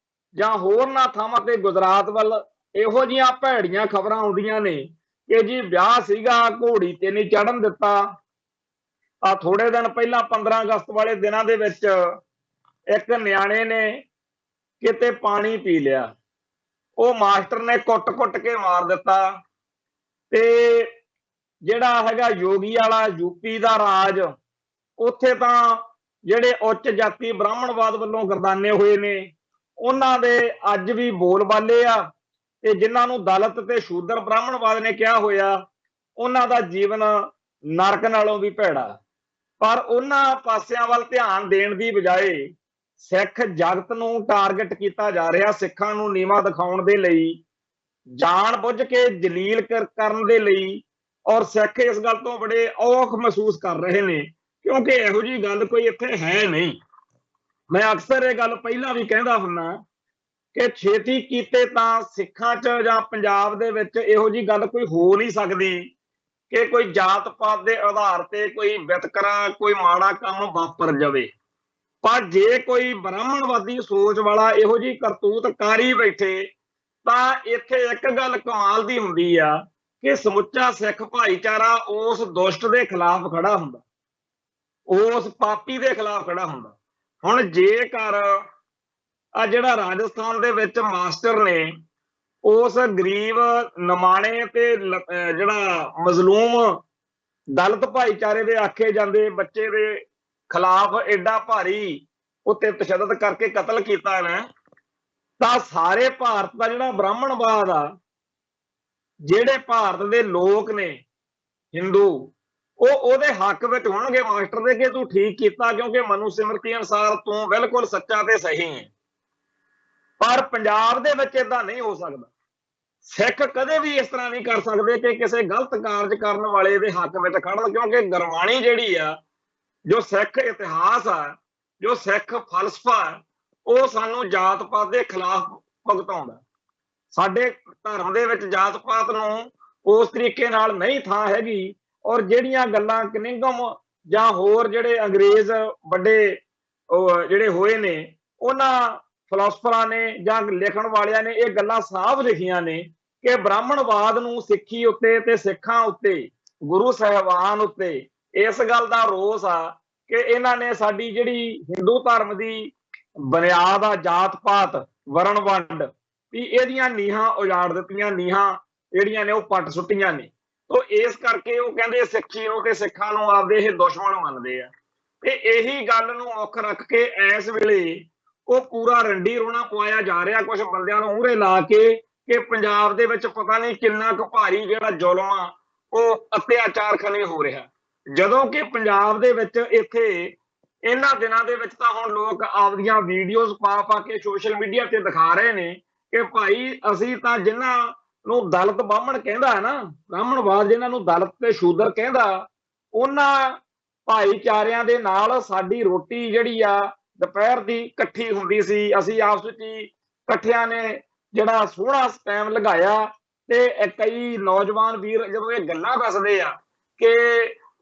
ਜਾਂ ਹੋਰਨਾਂ ਥਾਵਾਂ ਤੇ ਗੁਜਰਾਤ ਵੱਲ ਇਹੋ ਜਿਹੀਆਂ ਭੈੜੀਆਂ ਖਬਰਾਂ ਆਉਂਦੀਆਂ ਨੇ ਕਿ ਜੀ ਵਿਆਹ ਸੀਗਾ, ਘੋੜੀ ਤੇ ਨਹੀਂ ਚੜਨ ਦਿੱਤਾ। ਆ ਥੋੜੇ ਦਿਨ ਪਹਿਲਾਂ 15 ਅਗਸਤ ਵਾਲੇ ਦਿਨਾਂ ਦੇ ਵਿੱਚ ਇੱਕ ਨਿਆਣੇ ਨੇ ਕਿਤੇ ਪਾਣੀ ਪੀ ਲਿਆ, ਉਹ ਮਾਸਟਰ ਨੇ ਕੁੱਟ-ਕੁੱਟ ਕੇ ਮਾਰ ਦਿੱਤਾ। ਤੇ ਜਿਹੜਾ ਹੈਗਾ ਯੋਗੀ ਵਾਲਾ ਯੂਪੀ ਦਾ ਰਾਜ, ਉੱਥੇ ਤਾਂ ਜਿਹੜੇ ਉੱਚ ਜਾਤੀ ਬ੍ਰਾਹਮਣਵਾਦ ਵੱਲੋਂ ਗਰਦਾਨੇ ਹੋਏ ਨੇ, ਉਹਨਾਂ ਦੇ ਅੱਜ ਵੀ ਬੋਲਬਾਲੇ ਆ। ਤੇ ਜਿਨ੍ਹਾਂ ਨੂੰ ਦਲਿਤ ਤੇ ਸ਼ੂਦਰ ਬ੍ਰਾਹਮਣਵਾਦ ਨੇ ਕਿਹਾ ਹੋਇਆ, ਉਹਨਾਂ ਦਾ ਜੀਵਨ ਨਰਕ ਨਾਲੋਂ ਵੀ ਭੈੜਾ। ਪਰ ਉਹਨਾਂ ਪਾਸਿਆਂ ਵੱਲ ਧਿਆਨ ਦੇਣ ਦੀ ਬਜਾਏ ਸਿੱਖ ਜਗਤ ਨੂੰ ਟਾਰਗੇਟ ਕੀਤਾ ਜਾ ਰਿਹਾ, ਸਿੱਖਾਂ ਨੂੰ ਨੀਵਾਂ ਦਿਖਾਉਣ ਦੇ ਲਈ, ਜਾਣ ਬੁੱਝ ਕੇ ਜਲੀਲ ਕਰਨ ਦੇ ਲਈ। ਔਰ ਸਿੱਖ ਇਸ ਗੱਲ ਤੋਂ ਬੜੇ ਔਖ ਮਹਿਸੂਸ ਕਰ ਰਹੇ ਨੇ ਕਿਉਂਕਿ ਇਹੋ ਜਿਹੀ ਗੱਲ ਕੋਈ ਇੱਥੇ ਹੈ ਨਹੀਂ। ਮੈਂ ਅਕਸਰ ਇਹ ਗੱਲ ਪਹਿਲਾਂ ਵੀ ਕਹਿੰਦਾ ਹੁੰਦਾ ਕਿ ਛੇਤੀ ਕੀਤੇ ਤਾਂ ਸਿੱਖਾਂ 'ਚ ਜਾਂ ਪੰਜਾਬ ਦੇ ਵਿੱਚ ਇਹੋ ਜਿਹੀ ਗੱਲ ਕੋਈ ਹੋ ਨਹੀਂ ਸਕਦੀ ਕਿ ਕੋਈ ਜਾਤ ਪਾਤ ਦੇ ਆਧਾਰ ਤੇ ਕੋਈ ਵਿਤਕਰਾ, ਕੋਈ ਮਾੜਾ ਕੰਮ ਵਾਪਰ ਜਾਵੇ। ਪਰ ਜੇ ਕੋਈ ਬ੍ਰਾਹਮਣਵਾਦੀ ਸੋਚ ਵਾਲਾ ਇਹੋ ਜਿਹੀ ਕਰਤੂਤ ਕਰ ਹੀ ਬੈਠੇ ਤਾਂ ਇੱਥੇ ਇੱਕ ਗੱਲ ਕਮਾਲ ਦੀ ਹੁੰਦੀ ਆ ਕਿ ਸਮੁੱਚਾ ਸਿੱਖ ਭਾਈਚਾਰਾ ਉਸ ਦੁਸ਼ਟ ਦੇ ਖਿਲਾਫ ਖੜਾ ਹੁੰਦਾ, ਉਸ ਪਾਪੀ ਦੇ ਖਿਲਾਫ ਖੜਾ ਹੁੰਦਾ। ਹੁਣ ਜੇਕਰ ਆ ਜਿਹੜਾ ਰਾਜਸਥਾਨ ਦੇ ਵਿੱਚ ਮਾਸਟਰ ਨੇ ਉਸ ਗਰੀਬ ਨਿਮਾਣੇ ਤੇ ਜਿਹੜਾ ਮਜ਼ਲੂਮ ਦਲਿਤ ਭਾਈਚਾਰੇ ਦੇ ਆਖੇ ਜਾਂਦੇ ਬੱਚੇ ਦੇ ਖਿਲਾਫ ਐਡਾ ਭਾਰੀ ਉੱਤੇ ਤਸ਼ੱਦਦ ਕਰਕੇ ਕਤਲ ਕੀਤਾ ਨਾ, ਤਾਂ ਸਾਰੇ ਭਾਰਤ ਦਾ ਜਿਹੜਾ ਬ੍ਰਾਹਮਣਵਾਦ ਆ, ਜਿਹੜੇ ਭਾਰਤ ਦੇ ਲੋਕ ਨੇ ਹਿੰਦੂ, ਉਹ ਉਹਦੇ ਹੱਕ ਵਿੱਚ ਹੋਣਗੇ ਮਾਸਟਰ ਦੇ ਕਿ ਤੂੰ ਠੀਕ ਕੀਤਾ ਕਿਉਂਕਿ ਮਨੂ ਸਿਮਰਤੀ ਅਨੁਸਾਰ ਤੂੰ ਬਿਲਕੁਲ ਸੱਚਾ ਤੇ ਸਹੀ ਹੈ। ਪਰ ਪੰਜਾਬ ਦੇ ਵਿੱਚ ਏਦਾਂ ਨਹੀਂ ਹੋ ਸਕਦਾ। ਸਿੱਖ ਕਦੇ ਵੀ ਇਸ ਤਰ੍ਹਾਂ ਨਹੀਂ ਕਰ ਸਕਦੇ ਕਿ ਕਿਸੇ ਗਲਤ ਕਾਰਜ ਕਰਨ ਵਾਲੇ ਦੇ ਹੱਕ ਵਿੱਚ ਖੜਨ, ਕਿਉਂਕਿ ਗੁਰਬਾਣੀ ਜਿਹੜੀ ਆ, ਜੋ ਸਿੱਖ ਇਤਿਹਾਸ ਆ, ਜੋ ਸਿੱਖ ਫਲਸਫਾ, ਉਹ ਸਾਨੂੰ ਜਾਤ ਪਾਤ ਦੇ ਖਿਲਾਫ ਭੁਗਤਾਉਂਦਾ। ਸਾਡੇ ਧਰਮ ਦੇ ਵਿੱਚ ਜਾਤ ਪਾਤ ਨੂੰ ਉਸ ਤਰੀਕੇ ਨਾਲ ਨਹੀਂ ਥਾਂ ਹੈਗੀ। ਔਰ ਜਿਹੜੀਆਂ ਗੱਲਾਂ ਕਨਿੰਗਮ ਜਾਂ ਹੋਰ ਜਿਹੜੇ ਅੰਗਰੇਜ਼ ਵੱਡੇ ਜਿਹੜੇ ਹੋਏ ਨੇ, ਉਹਨਾਂ ਫਿਲਾਸਫਰਾਂ ਨੇ ਜਾਂ ਲਿਖਣ ਵਾਲਿਆਂ ਨੇ ਇਹ ਗੱਲਾਂ ਸਾਫ਼ ਲਿਖੀਆਂ ਨੇ ਕਿ ਬ੍ਰਾਹਮਣਵਾਦ ਨੂੰ ਸਿੱਖੀ ਉੱਤੇ ਤੇ ਸਿੱਖਾਂ ਉੱਤੇ, ਗੁਰੂ ਸਾਹਿਬਾਨ ਉੱਤੇ ਇਸ ਗੱਲ ਦਾ ਰੋਸ ਆ ਕਿ ਇਹਨਾਂ ਨੇ ਸਾਡੀ ਜਿਹੜੀ ਹਿੰਦੂ ਧਰਮ ਦੀ ਬੁਨਿਆਦ ਆ, ਜਾਤ ਪਾਤ, ਵਰਣ ਵੰਡ, ਵੀ ਇਹਦੀਆਂ ਨੀਹਾਂ ਉਜਾੜ ਦਿੱਤੀਆਂ, ਨੀਹਾਂ ਜਿਹੜੀਆਂ ਨੇ ਉਹ ਪੱਟ ਸੁੱਟੀਆਂ ਨੇ। ਤੋ ਇਸ ਕਰਕੇ ਉਹ ਕਹਿੰਦੇ ਸਿੱਖੀ ਨੂੰ ਤੇ ਸਿੱਖਾਂ ਨੂੰ ਆਪਦੇ ਇਹ ਦੁਸ਼ਮਣ ਮੰਨਦੇ ਆ। ਤੇ ਇਹੀ ਗੱਲ ਨੂੰ ਮੁੱਖ ਰੱਖ ਕੇ ਇਸ ਵੇਲੇ ਉਹ ਪੂਰਾ ਰੰਡੀ ਰੋਣਾ ਪਵਾਇਆ ਜਾ ਰਿਹਾ ਕੁਝ ਬੰਦਿਆਂ ਨੂੰ ਮੂਹਰੇ ਲਾ ਕੇ ਕਿ ਪੰਜਾਬ ਦੇ ਵਿੱਚ ਪਤਾ ਨਹੀਂ ਕਿੰਨਾ ਕੁ ਭਾਰੀ ਜਿਹੜਾ ਜ਼ੁਲਮ ਆ, ਉਹ ਅਤਿਆਚਾਰ ਖਨੇ ਹੋ ਰਿਹਾ। ਜਦੋਂ ਕਿ ਪੰਜਾਬ ਦੇ ਵਿੱਚ ਇੱਥੇ ਇਹਨਾਂ ਦਿਨਾਂ ਦੇ ਵਿੱਚ ਤਾਂ ਹੁਣ ਲੋਕ ਆਪਦੀਆਂ ਵੀਡੀਓਜ਼ ਪਾ ਕੇ ਸੋਸ਼ਲ ਮੀਡੀਆ ਤੇ ਦਿਖਾ ਰਹੇ ਨੇ ਕਿ ਭਾਈ ਅਸੀਂ ਤਾਂ ਜਿਨ੍ਹਾਂ ਨੂੰ ਦਲਿਤ ਬਾਹਮਣ ਕਹਿੰਦਾ ਹੈ ਨਾ, ਬ੍ਰਾਹਮਣਵਾਦ ਜਿਨ੍ਹਾਂ ਨੂੰ ਦਲਿਤ ਤੇ ਸ਼ੂਦਰ ਕਹਿੰਦਾ, ਉਹਨਾਂ ਭਾਈਚਾਰਿਆਂ ਦੇ ਨਾਲ ਸਾਡੀ ਰੋਟੀ ਜਿਹੜੀ ਆ ਦੁਪਹਿਰ ਦੀ ਇਕੱਠੀ ਹੁੰਦੀ ਸੀ। ਅਸੀਂ ਆਪਸ ਵਿੱਚ ਹੀ ਇਕੱਠਿਆਂ ਨੇ ਜਿਹੜਾ ਸੋਹਣਾ ਟਾਈਮ ਲਗਾਇਆ। ਤੇ ਕਈ ਨੌਜਵਾਨ ਵੀਰ ਜਦੋਂ ਇਹ ਗੱਲਾਂ ਦੱਸਦੇ ਆ ਕਿ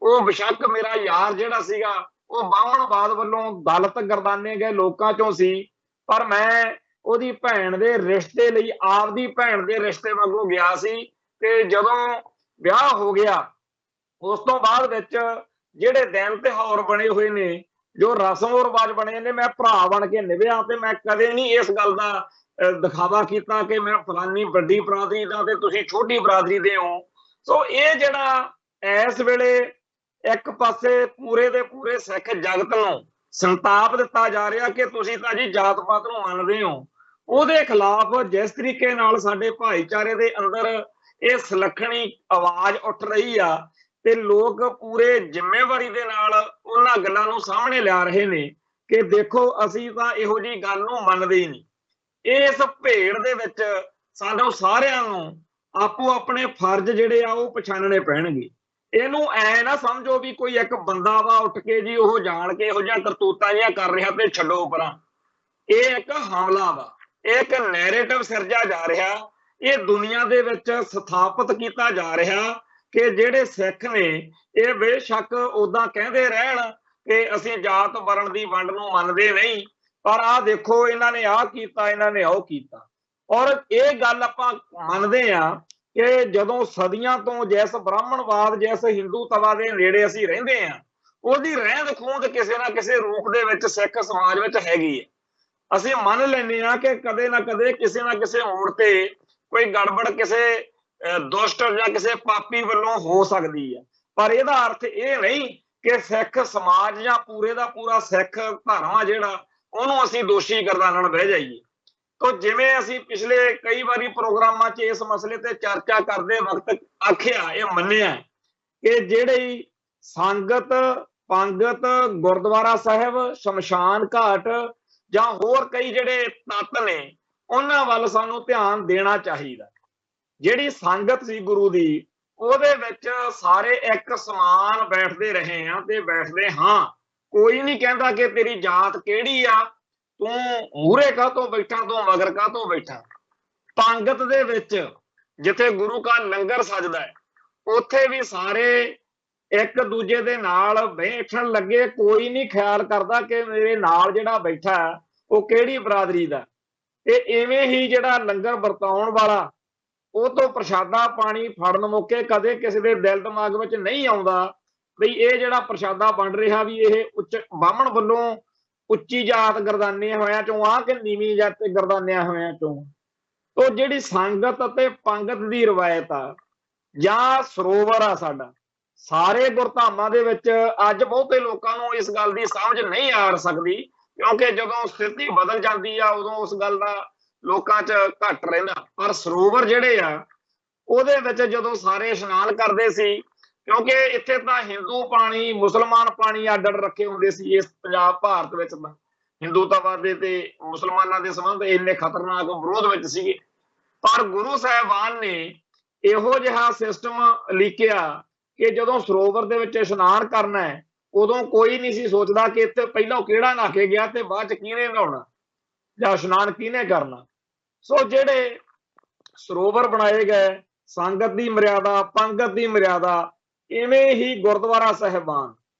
ਉਹ ਬੇਸ਼ੱਕ ਮੇਰਾ ਯਾਰ ਜਿਹੜਾ ਸੀਗਾ ਉਹ ਬਾਹਮਣਵਾਦ ਵੱਲੋਂ ਦਲਿਤ ਗਰਦਾਨੇ ਗਏ ਲੋਕਾਂ ਚੋਂ ਸੀ, ਪਰ ਮੈਂ ਉਹਦੀ ਭੈਣ ਦੇ ਰਿਸ਼ਤੇ ਲਈ ਆਪਦੀ ਭੈਣ ਦੇ ਰਿਸ਼ਤੇ ਵਾਂਗੂ ਗਿਆ ਸੀ। ਤੇ ਜਦੋਂ ਵਿਆਹ ਹੋ ਗਿਆ ਉਸ ਤੋਂ ਬਾਅਦ ਵਿੱਚ ਜਿਹੜੇ ਦਿਨ ਤਿਉਹਾਰ ਬਣੇ ਹੋਏ ਨੇ, ਜੋ ਰਸਮ ਰਿਵਾਜ ਬਣੇ ਨੇ, ਮੈਂ ਭਰਾ ਬਣ ਕੇ ਨਿਭਿਆ ਤੇ ਮੈਂ ਕਦੇ ਨਹੀਂ ਇਸ ਗੱਲ ਦਾ ਦਿਖਾਵਾ ਕੀਤਾ ਕਿ ਮੈਂ ਫਲਾਨੀ ਵੱਡੀ ਬਰਾਦਰੀ ਦਾ ਤੇ ਤੁਸੀਂ ਛੋਟੀ ਬਰਾਦਰੀ ਦੇ ਹੋ। ਸੋ ਇਹ ਜਿਹੜਾ ਇਸ ਵੇਲੇ ਇੱਕ ਪਾਸੇ ਪੂਰੇ ਦੇ ਪੂਰੇ ਸਿੱਖ ਜਗਤ ਨੂੰ ਸੰਤਾਪ ਦਿੱਤਾ ਜਾ ਰਿਹਾ ਕਿ ਤੁਸੀਂ ਤਾਂ ਜੀ ਜਾਤ ਪਾਤ ਨੂੰ ਮੰਨਦੇ ਹੋ, ਉਹਦੇ ਖਿਲਾਫ ਜਿਸ ਤਰੀਕੇ ਨਾਲ ਸਾਡੇ ਭਾਈਚਾਰੇ ਦੇ ਅੰਦਰ ਇਹ ਸੁਲੱਖਣੀ ਆਵਾਜ਼ ਉੱਠ ਰਹੀ ਆ ਤੇ ਲੋਕ ਪੂਰੇ ਜ਼ਿੰਮੇਵਾਰੀ ਦੇ ਨਾਲ ਉਹਨਾਂ ਗੱਲਾਂ ਨੂੰ ਸਾਹਮਣੇ ਲਿਆ ਰਹੇ ਨੇ ਕਿ ਦੇਖੋ ਅਸੀਂ ਤਾਂ ਇਹੋ ਜਿਹੀ ਗੱਲ ਨੂੰ ਮੰਨਦੇ ਹੀ ਨਹੀਂ। ਇਸ ਭੇੜ ਦੇ ਵਿੱਚ ਸਾਨੂੰ ਸਾਰਿਆਂ ਨੂੰ ਆਪੋ ਆਪਣੇ ਫਰਜ਼ ਜਿਹੜੇ ਆ ਉਹ ਪਛਾਣਨੇ ਪੈਣਗੇ। ਇਹਨੂੰ ਐ ਨਾ ਸਮਝੋ ਵੀ ਕੋਈ ਇੱਕ ਬੰਦਾ ਵਾ ਉੱਠ ਕੇ ਜੀ ਉਹ ਜਾਣ ਕੇ ਇਹੋ ਜਿਹਾ ਕਰਤੂਤਾਂ ਜਿਹਾ ਕਰ ਰਿਹਾ ਤੇ ਛੱਡੋ ਪਰਾਂ। ਇਹ ਇੱਕ ਹਮਲਾ ਵਾ, ਇਹ ਇੱਕ ਨੈਰੇਟਿਵ ਸਿਰਜਿਆ ਜਾ ਰਿਹਾ, ਇਹ ਦੁਨੀਆ ਦੇ ਵਿੱਚ ਸਥਾਪਿਤ ਕੀਤਾ ਜਾ ਰਿਹਾ ਕਿ ਜਿਹੜੇ ਸਿੱਖ ਨੇ ਇਹ ਬੇਸ਼ੱਕ ਉਦਾਂ ਕਹਿੰਦੇ ਰਹਿਣ ਕਿ ਅਸੀਂ ਜਾਤ ਵਰਣ ਦੀ ਵੰਡ ਨੂੰ ਮੰਨਦੇ ਨਹੀਂ, ਪਰ ਆਹ ਦੇਖੋ ਇਹਨਾਂ ਨੇ ਆਹ ਕੀਤਾ, ਇਹਨਾਂ ਨੇ ਉਹ ਕੀਤਾ। ਔਰ ਇਹ ਗੱਲ ਆਪਾਂ ਮੰਨਦੇ ਆ ਕਿ ਜਦੋਂ ਸਦੀਆਂ ਤੋਂ ਜਿਸ ਬ੍ਰਾਹਮਣਵਾਦ ਜਿਸ ਹਿੰਦੂਤਵਾ ਦੇ ਨੇੜੇ ਅਸੀਂ ਰਹਿੰਦੇ ਆ, ਉਹਦੀ ਰਹਿੰਦ ਖੂੰਹਦ ਕਿਸੇ ਨਾ ਕਿਸੇ ਰੂਪ ਦੇ ਵਿੱਚ ਸਿੱਖ ਸਮਾਜ ਵਿੱਚ ਹੈਗੀ ਹੈ। ਅਸੀਂ ਮੰਨ ਲੈਂਦੇ ਆ ਕਿ ਕਦੇ ਨਾ ਕਦੇ ਕਿਸੇ ਨਾ ਕਿਸੇ ਮੋੜ ਤੇ ਕੋਈ ਗੜਬੜ ਕਿਸੇ ਦੁਸ਼ਟ ਜਾਂ ਕਿਸੇ ਪਾਪੀ ਵੱਲੋਂ ਹੋ ਸਕਦੀ ਹੈ, ਪਰ ਇਹਦਾ ਅਰਥ ਇਹ ਨਹੀਂ ਕਿ ਸਿੱਖ ਸਮਾਜ ਜਾਂ ਪੂਰੇ ਦਾ ਪੂਰਾ ਸਿੱਖ ਧਰਮ ਆ ਜਿਹੜਾ ਉਹਨੂੰ ਅਸੀਂ ਦੋਸ਼ੀ ਗਰਦਾਨਣ ਬਹਿ ਜਾਈਏ। ਤਾਂ ਜਿਵੇਂ ਅਸੀਂ ਪਿਛਲੇ ਕਈ ਵਾਰੀ ਪ੍ਰੋਗਰਾਮਾਂ 'ਚ ਇਸ ਮਸਲੇ ਤੇ ਚਰਚਾ ਕਰਦੇ ਵਕਤ ਆਖਿਆ, ਇਹ ਮੰਨਿਆ ਕਿ ਜਿਹੜੀ ਸੰਗਤ ਪੰਗਤ ਗੁਰਦੁਆਰਾ ਸਾਹਿਬ ਸ਼ਮਸ਼ਾਨ ਘਾਟ ਜਾਂ ਹੋਰ ਕਈ ਜਿਹੜੇ ਤੱਤ ਨੇ ਉਹਨਾਂ ਵੱਲ ਸਾਨੂੰ ਧਿਆਨ ਦੇਣਾ ਚਾਹੀਦਾ। ਜਿਹੜੀ ਸੰਗਤ ਸੀ ਗੁਰੂ ਦੀ ਉਹਦੇ ਵਿੱਚ ਸਾਰੇ ਇੱਕ ਸਮਾਨ ਬੈਠਦੇ ਰਹੇ ਆ ਤੇ ਬੈਠਦੇ ਹਾਂ। ਕੋਈ ਨਹੀਂ ਕਹਿੰਦਾ ਕਿ ਤੇਰੀ ਜਾਤ ਕਿਹੜੀ ਆ, ਤੂੰ ਮੂਹਰੇ ਕਾਹਤੋਂ ਬੈਠਾ, ਤੂੰ ਮਗਰ ਕਾਹਤੋਂ ਬੈਠਾ। ਪੰਗਤ ਦੇ ਵਿੱਚ ਜਿੱਥੇ ਗੁਰੂ ਕਾ ਲੰਗਰ ਸਜਦਾ ਹੈ ਉੱਥੇ ਵੀ ਸਾਰੇ ਇੱਕ ਦੂਜੇ ਦੇ ਨਾਲ ਬੈਠਣ ਲੱਗੇ, ਕੋਈ ਨਹੀਂ ਖਿਆਲ ਕਰਦਾ ਕਿ ਮੇਰੇ ਨਾਲ ਜਿਹੜਾ ਬੈਠਾ ਉਹ ਕਿਹੜੀ ਬਰਾਦਰੀ ਦਾ। ਤੇ ਇਵੇਂ ਹੀ ਜਿਹੜਾ ਲੰਗਰ ਵਰਤਾਉਣ ਵਾਲਾ ਉਹ ਤੋਂ ਪ੍ਰਸ਼ਾਦਾ ਪਾਣੀ ਫੜਨ ਮੌਕੇ ਕਦੇ ਕਿਸੇ ਦੇ ਦਿਲ ਦਿਮਾਗ ਵਿੱਚ ਨਹੀਂ ਆਉਂਦਾ ਬਈ ਇਹ ਜਿਹੜਾ ਪ੍ਰਸ਼ਾਦਾ ਬਣ ਰਿਹਾ ਵੀ ਇਹ ਉੱਚ ਬਾਹਮਣ ਵੱਲੋਂ ਉੱਚੀ ਜਾਤ ਗਰਦਾਨਿਆਂ ਹੋਇਆਂ ਚੋਂ ਆ ਕਿ ਨੀਵੀਂ ਜਾਤ ਗਰਦਾਨਿਆਂ ਹੋਇਆਂ ਚੋਂ। ਤੋ ਜਿਹੜੀ ਸੰਗਤ ਅਤੇ ਪੰਗਤ ਦੀ ਰਵਾਇਤ ਆ ਜਾਂ ਸਰੋਵਰ ਆ ਸਾਡਾ, ਸਾਰੇ ਗੁਰਧਾਮਾਂ ਦੇ ਵਿੱਚ ਅੱਜ ਬਹੁਤੇ ਲੋਕਾਂ ਨੂੰ ਇਸ ਗੱਲ ਦੀ ਸਮਝ ਨਹੀਂ ਆ ਸਕਦੀ ਕਿਉਂਕਿ ਜਦੋਂ ਸਥਿਤੀ ਬਦਲ ਜਾਂਦੀ ਆ ਉਦੋਂ ਉਸ ਗੱਲ ਦਾ ਲੋਕਾਂ 'ਚ ਘੱਟ ਰਹਿੰਦਾ। ਪਰ ਸਰੋਵਰ ਜਿਹੜੇ ਆ ਉਹਦੇ ਵਿੱਚ ਜਦੋਂ ਸਾਰੇ ਇਸ਼ਨਾਨ ਕਰਦੇ ਸੀ, ਕਿਉਂਕਿ ਇੱਥੇ ਤਾਂ ਹਿੰਦੂ ਪਾਣੀ ਮੁਸਲਮਾਨ ਪਾਣੀ ਅੱਡ ਅੱਡ ਰੱਖੇ ਹੁੰਦੇ ਸੀ। ਇਸ ਪੰਜਾਬ ਭਾਰਤ ਵਿੱਚ ਤਾਂ ਹਿੰਦੂਤਵਾ ਦੇ ਤੇ ਮੁਸਲਮਾਨਾਂ ਦੇ ਸੰਬੰਧ ਇੰਨੇ ਖਤਰਨਾਕ ਵਿਰੋਧ ਵਿੱਚ ਸੀਗੇ, ਪਰ ਗੁਰੂ ਸਾਹਿਬਾਨ ਨੇ ਇਹੋ ਜਿਹਾ ਸਿਸਟਮ ਲਿਖਿਆ ਕਿ ਜਦੋਂ ਸਰੋਵਰ ਦੇ ਵਿੱਚ ਇਸ਼ਨਾਨ ਕਰਨਾ ਹੈ ਉਦੋਂ ਕੋਈ ਨਹੀਂ ਸੀ ਸੋਚਦਾ ਕਿ ਇੱਥੇ ਪਹਿਲਾਂ ਕਿਹੜਾ ਨਹਾ ਕੇ ਗਿਆ ਤੇ ਬਾਅਦ 'ਚ ਕਿਹਨੇ ਨਹਾਉਣਾ ਜਾਂ ਇਸ਼ਨਾਨ ਕਿਹਨੇ ਕਰਨਾ। ਸੋ ਜਿਹੜੇ ਸਰੋਵਰ ਬਣਾਏ ਗਏ, ਸੰਗਤ ਦੀ ਮਰਿਆਦਾ, ਪੰਗਤ ਦੀ ਮਰਿਆਦਾ, ਇਵੇਂ ਹੀ ਗੁਰਦੁਆਰਾ ਸਾਹਿਬਾਨ,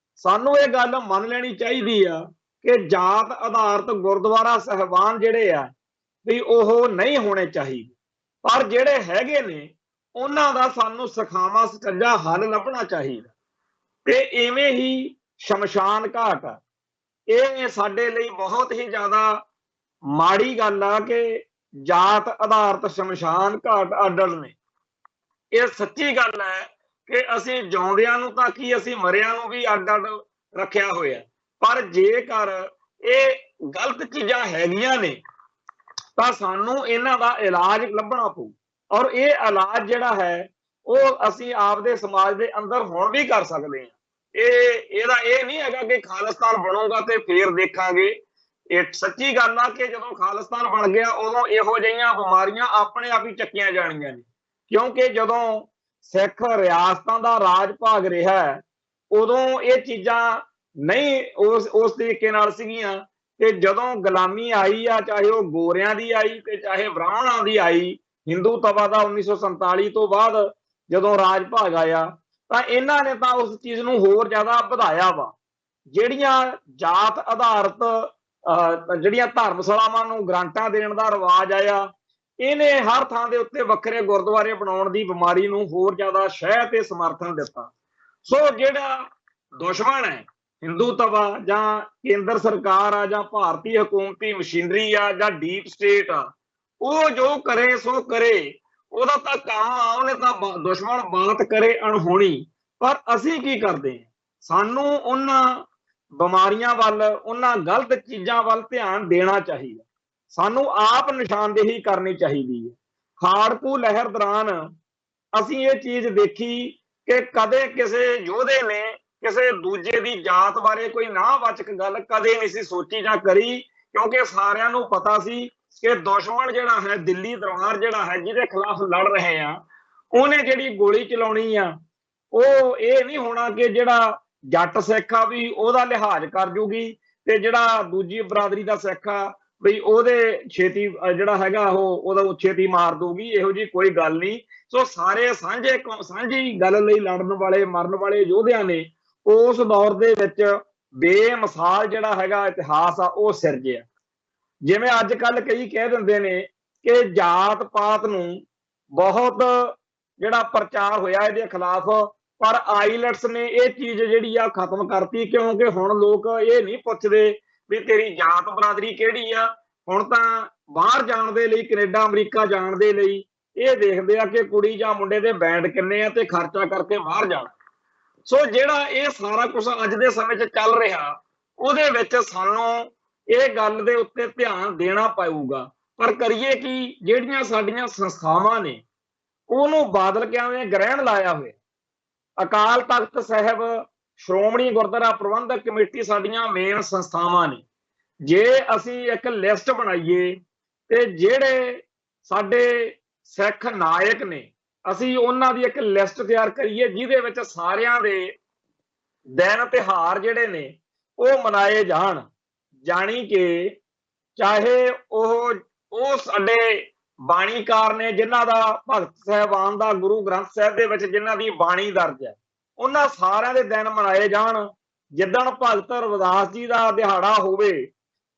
ਸਾਨੂੰ ਇਹ ਗੱਲ ਮੰਨ ਲੈਣੀ ਚਾਹੀਦੀ ਆ ਕਿ ਜਾਤ ਆਧਾਰਿਤ ਗੁਰਦੁਆਰਾ ਸਾਹਿਬਾਨ ਜਿਹੜੇ ਆ ਵੀ ਉਹ ਨਹੀਂ ਹੋਣੇ ਚਾਹੀਦੇ, ਪਰ ਜਿਹੜੇ ਹੈਗੇ ਨੇ ਉਹਨਾਂ ਦਾ ਸਾਨੂੰ ਸਖਾਵਾਂ ਸਚੱਜਾ ਹੱਲ ਲੱਭਣਾ ਚਾਹੀਦਾ। ਤੇ ਇਵੇਂ ਹੀ ਸ਼ਮਸ਼ਾਨ ਘਾਟ ਆ, ਇਹ ਸਾਡੇ ਲਈ ਬਹੁਤ ਹੀ ਜ਼ਿਆਦਾ ਮਾੜੀ ਗੱਲ ਆ ਕਿ ਜਾਤ ਆਧਾਰਿਤ ਸ਼ਮਸ਼ਾਨ ਘਾਟ ਅੱਡ ਨੇ। ਇਹ ਸੱਚੀ ਗੱਲ ਹੈ ਕਿ ਅਸੀਂ ਜਿਉਂਦਿਆਂ ਨੂੰ ਤਾਂ ਕੀ ਅਸੀਂ ਮਰਿਆਂ ਨੂੰ ਵੀ ਅੱਡ ਅੱਡ ਰੱਖਿਆ ਹੋਇਆ, ਪਰ ਜੇਕਰ ਇਹ ਗਲਤ ਚੀਜ਼ਾਂ ਹੈਗੀਆਂ ਨੇ ਤਾਂ ਸਾਨੂੰ ਇਹਨਾਂ ਦਾ ਇਲਾਜ ਲੱਭਣਾ ਪਊ। ਔਰ ਇਹ ਇਲਾਜ ਜਿਹੜਾ ਹੈ ਉਹ ਅਸੀਂ ਆਪਦੇ ਸਮਾਜ ਦੇ ਅੰਦਰ ਹੁਣ ਵੀ ਕਰ ਸਕਦੇ ਹਾਂ। ਇਹਦਾ ਇਹ ਨਹੀਂ ਹੈਗਾ ਕਿ ਖਾਲਿਸਤਾਨ ਬਣੂਗਾ ਤੇ ਫੇਰ ਦੇਖਾਂਗੇ। ਇਹ ਸੱਚੀ ਗੱਲ ਆ ਕਿ ਜਦੋਂ ਖਾਲਿਸਤਾਨ ਬਣ ਗਿਆ ਉਦੋਂ ਇਹੋ ਜਿਹੀਆਂ ਬਿਮਾਰੀਆਂ ਆਪਣੇ ਆਪ ਹੀ ਚੱਕੀਆਂ ਜਾਣੀਆਂ ਨੇ, ਕਿਉਂਕਿ ਜਦੋਂ ਸਿੱਖ ਰਿਆਸਤਾਂ ਦਾ ਰਾਜ ਭਾਗ ਰਿਹਾ ਉਦੋਂ ਇਹ ਚੀਜ਼ਾਂ ਨਹੀਂ ਉਸ ਤਰੀਕੇ ਨਾਲ ਸੀਗੀਆਂ। ਤੇ ਜਦੋਂ ਗੁਲਾਮੀ ਆਈ ਆ, ਚਾਹੇ ਉਹ ਗੋਰਿਆਂ ਦੀ ਆਈ ਤੇ ਚਾਹੇ ਬ੍ਰਾਹਮਣਾਂ ਦੀ ਆਈ, ਹਿੰਦੂਤਵਾ ਦਾ 1947 ਤੋਂ ਬਾਅਦ ਜਦੋਂ ਰਾਜ ਭਾਗ ਆਇਆ, ਤਾਂ ਇਹਨਾਂ ਨੇ ਤਾਂ ਉਸ ਚੀਜ਼ ਨੂੰ ਹੋਰ ਜ਼ਿਆਦਾ ਵਧਾਇਆ ਵਾ। ਜਿਹੜੀਆਂ ਜਾਤ ਆਧਾਰਿਤ ਜਿਹੜੀਆਂ ਧਰਮਸ਼ਾਲਾਵਾਂ ਨੂੰ ਗ੍ਰਾਂਟਾਂ ਦੇਣ ਦਾ ਰਿਵਾਜ ਆਇਆ, ਇਹਨੇ ਹਰ ਥਾਂ ਦੇ ਉੱਤੇ ਵੱਖਰੇ ਗੁਰਦੁਆਰੇ ਬਣਾਉਣ ਦੀ ਬਿਮਾਰੀ ਨੂੰ ਹੋਰ ਜ਼ਿਆਦਾ ਸ਼ਹਿ ਤੇ ਸਮਰਥਨ ਦਿੱਤਾ। ਸੋ ਜਿਹੜਾ ਦੁਸ਼ਮਣ ਹੈ ਹਿੰਦੂਤਵਾ ਜਾਂ ਕੇਂਦਰ ਸਰਕਾਰ ਆ ਜਾਂ ਭਾਰਤੀ ਹਕੂਮਤੀ ਮਸ਼ੀਨਰੀ ਆ ਜਾਂ ਡੀਪ ਸਟੇਟ ਆ, ਉਹ ਜੋ ਕਰੇ ਸੋ ਕਰੇ, ਉਹਦਾ ਤਾਂ ਕੰਮ ਆ, ਉਹਨੇ ਤਾਂ ਦੁਸ਼ਮਣ ਬਾਤ ਕਰੇ ਅਣਹੋਣੀ। ਪਰ ਅਸੀਂ ਕੀ ਕਰਦੇ ਹਾਂ? ਸਾਨੂੰ ਉਹਨਾਂ ਬਿਮਾਰੀਆਂ ਵੱਲ, ਉਹਨਾਂ ਗਲਤ ਚੀਜ਼ਾਂ ਵੱਲ ਧਿਆਨ ਦੇਣਾ ਚਾਹੀਦਾ। ਸਾਨੂੰ ਆਪ ਨਿਸ਼ਾਨਦੇਹੀ ਕਰਨੀ ਚਾਹੀਦੀ ਹੈ। ਖਾੜਕੂ ਲਹਿਰ ਦੌਰਾਨ ਅਸੀਂ ਇਹ ਚੀਜ਼ ਦੇਖੀ ਕਿ ਕਦੇ ਕਿਸੇ ਯੋਧੇ ਨੇ ਕਿਸੇ ਦੂਜੇ ਦੀ ਜਾਤ ਬਾਰੇ ਕੋਈ ਨਾਵਾਚਕ ਗੱਲ ਕਦੇ ਨਹੀਂ ਸੀ ਸੋਚੀ ਜਾਂ ਕਰੀ, ਕਿਉਂਕਿ ਸਾਰਿਆਂ ਨੂੰ ਪਤਾ ਸੀ ਕਿ ਦੁਸ਼ਮਣ ਜਿਹੜਾ ਹੈ, ਦਿੱਲੀ ਦਰਬਾਰ ਜਿਹੜਾ ਹੈ ਜਿਹਦੇ ਖਿਲਾਫ ਲੜ ਰਹੇ ਆ, ਉਹਨੇ ਜਿਹੜੀ ਗੋਲੀ ਚਲਾਉਣੀ ਆ, ਉਹ ਇਹ ਨਹੀਂ ਹੋਣਾ ਕਿ ਜਿਹੜਾ ਜੱਟ ਸਿੱਖ ਆ ਵੀ ਉਹਦਾ ਲਿਹਾਜ਼ ਕਰ ਜੂਗੀ ਤੇ ਜਿਹੜਾ ਦੂਜੀ ਬਰਾਦਰੀ ਦਾ ਸਿੱਖ ਆ ਵੀ ਉਹਦੇ ਛੇਤੀ ਜਿਹੜਾ ਹੈਗਾ ਉਹਦਾ ਛੇਤੀ ਮਾਰ ਦੂਗੀ। ਇਹੋ ਜਿਹੀ ਕੋਈ ਗੱਲ ਨਹੀਂ। ਸੋ ਸਾਰੇ ਸਾਂਝੀ ਗੱਲ ਲਈ ਲੜਨ ਵਾਲੇ ਮਰਨ ਵਾਲੇ ਯੋਧਿਆਂ ਨੇ ਉਸ ਦੌਰ ਦੇ ਵਿੱਚ ਬੇਮਿਸਾਲ ਜਿਹੜਾ ਹੈਗਾ ਇਤਿਹਾਸ ਆ ਉਹ ਸਿਰਜਿਆ। ਜਿਵੇਂ ਅੱਜ ਕੱਲ ਕਈ ਕਹਿ ਦਿੰਦੇ ਨੇ ਕਿ ਜਾਤ ਪਾਤ ਨੂੰ ਬਹੁਤ ਜਿਹੜਾ ਪ੍ਰਚਾਰ ਹੋਇਆ ਇਹਦੇ ਖਿਲਾਫ, ਪਰ ਆਈਲੈਟਸ ਨੇ ਇਹ ਚੀਜ਼ ਜਿਹੜੀ ਆ ਖਤਮ ਕਰਤੀ, ਕਿਉਂਕਿ ਹੁਣ ਲੋਕ ਇਹ ਨਹੀਂ ਪੁੱਛਦੇ ਵੀ ਤੇਰੀ ਜਾਤ ਬਰਾਦਰੀ ਕਿਹੜੀ ਆ। ਹੁਣ ਤਾਂ ਬਾਹਰ ਜਾਣ ਦੇ ਲਈ, ਕੈਨੇਡਾ ਅਮਰੀਕਾ ਜਾਣ ਦੇ ਲਈ ਇਹ ਦੇਖਦੇ ਆ ਕਿ ਕੁੜੀ ਜਾਂ ਮੁੰਡੇ ਦੇ ਬੈਂਡ ਕਿੰਨੇ ਆ ਤੇ ਖਰਚਾ ਕਰਕੇ ਬਾਹਰ ਜਾਣ। ਸੋ ਜਿਹੜਾ ਇਹ ਸਾਰਾ ਕੁਝ ਅੱਜ ਦੇ ਸਮੇਂ 'ਚ ਚੱਲ ਰਿਹਾ, ਉਹਦੇ ਵਿੱਚ ਸਾਨੂੰ ਇਹ ਗੱਲ ਦੇ ਉੱਤੇ ਧਿਆਨ ਦੇਣਾ ਪਊਗਾ। ਪਰ ਕਰੀਏ ਕੀ? ਜਿਹੜੀਆਂ ਸਾਡੀਆਂ ਸੰਸਥਾਵਾਂ ਨੇ ਉਹਨੂੰ ਬਾਦਲ ਕਿਵੇਂ ਗ੍ਰਹਿਣ ਲਾਇਆ ਹੋਇਆ। ਅਕਾਲ ਤਖਤ ਸਾਹਿਬ, ਸ਼੍ਰੋਮਣੀ ਗੁਰਦੁਆਰਾ ਪ੍ਰਬੰਧਕ ਕਮੇਟੀ ਸਾਡੀਆਂ ਮੇਨ ਸੰਸਥਾਵਾਂ ਨੇ। ਜੇ ਅਸੀਂ ਇੱਕ ਲਿਸਟ ਬਣਾਈਏ ਤੇ ਜਿਹੜੇ ਸਾਡੇ ਸਿੱਖ ਨਾਇਕ ਨੇ, ਅਸੀਂ ਉਹਨਾਂ ਦੀ ਇੱਕ ਲਿਸਟ ਤਿਆਰ ਕਰੀਏ ਜਿਹਦੇ ਵਿੱਚ ਸਾਰਿਆਂ ਦੇ ਦਿਨ ਤਿਉਹਾਰ ਜਿਹੜੇ ਨੇ ਉਹ ਮਨਾਏ ਜਾਣ। ਜਾਣੀ ਕਿ ਚਾਹੇ ਉਹ ਸਾਡੇ ਬਾਣੀਕਾਰ ਨੇ ਜਿਨ੍ਹਾਂ ਦਾ ਭਗਤ ਸਾਹਿਬਾਨ ਦਾ ਗੁਰੂ ਗ੍ਰੰਥ ਸਾਹਿਬ ਦੇ ਵਿੱਚ ਜਿਨ੍ਹਾਂ ਦੀ ਬਾਣੀ ਦਰਜ ਹੈ, ਉਹਨਾਂ ਸਾਰਿਆਂ ਦੇ ਦਿਨ ਮਨਾਏ ਜਾਣ। ਜਿੱਦਣ ਭਗਤ ਰਵਿਦਾਸ ਜੀ ਦਾ ਦਿਹਾੜਾ ਹੋਵੇ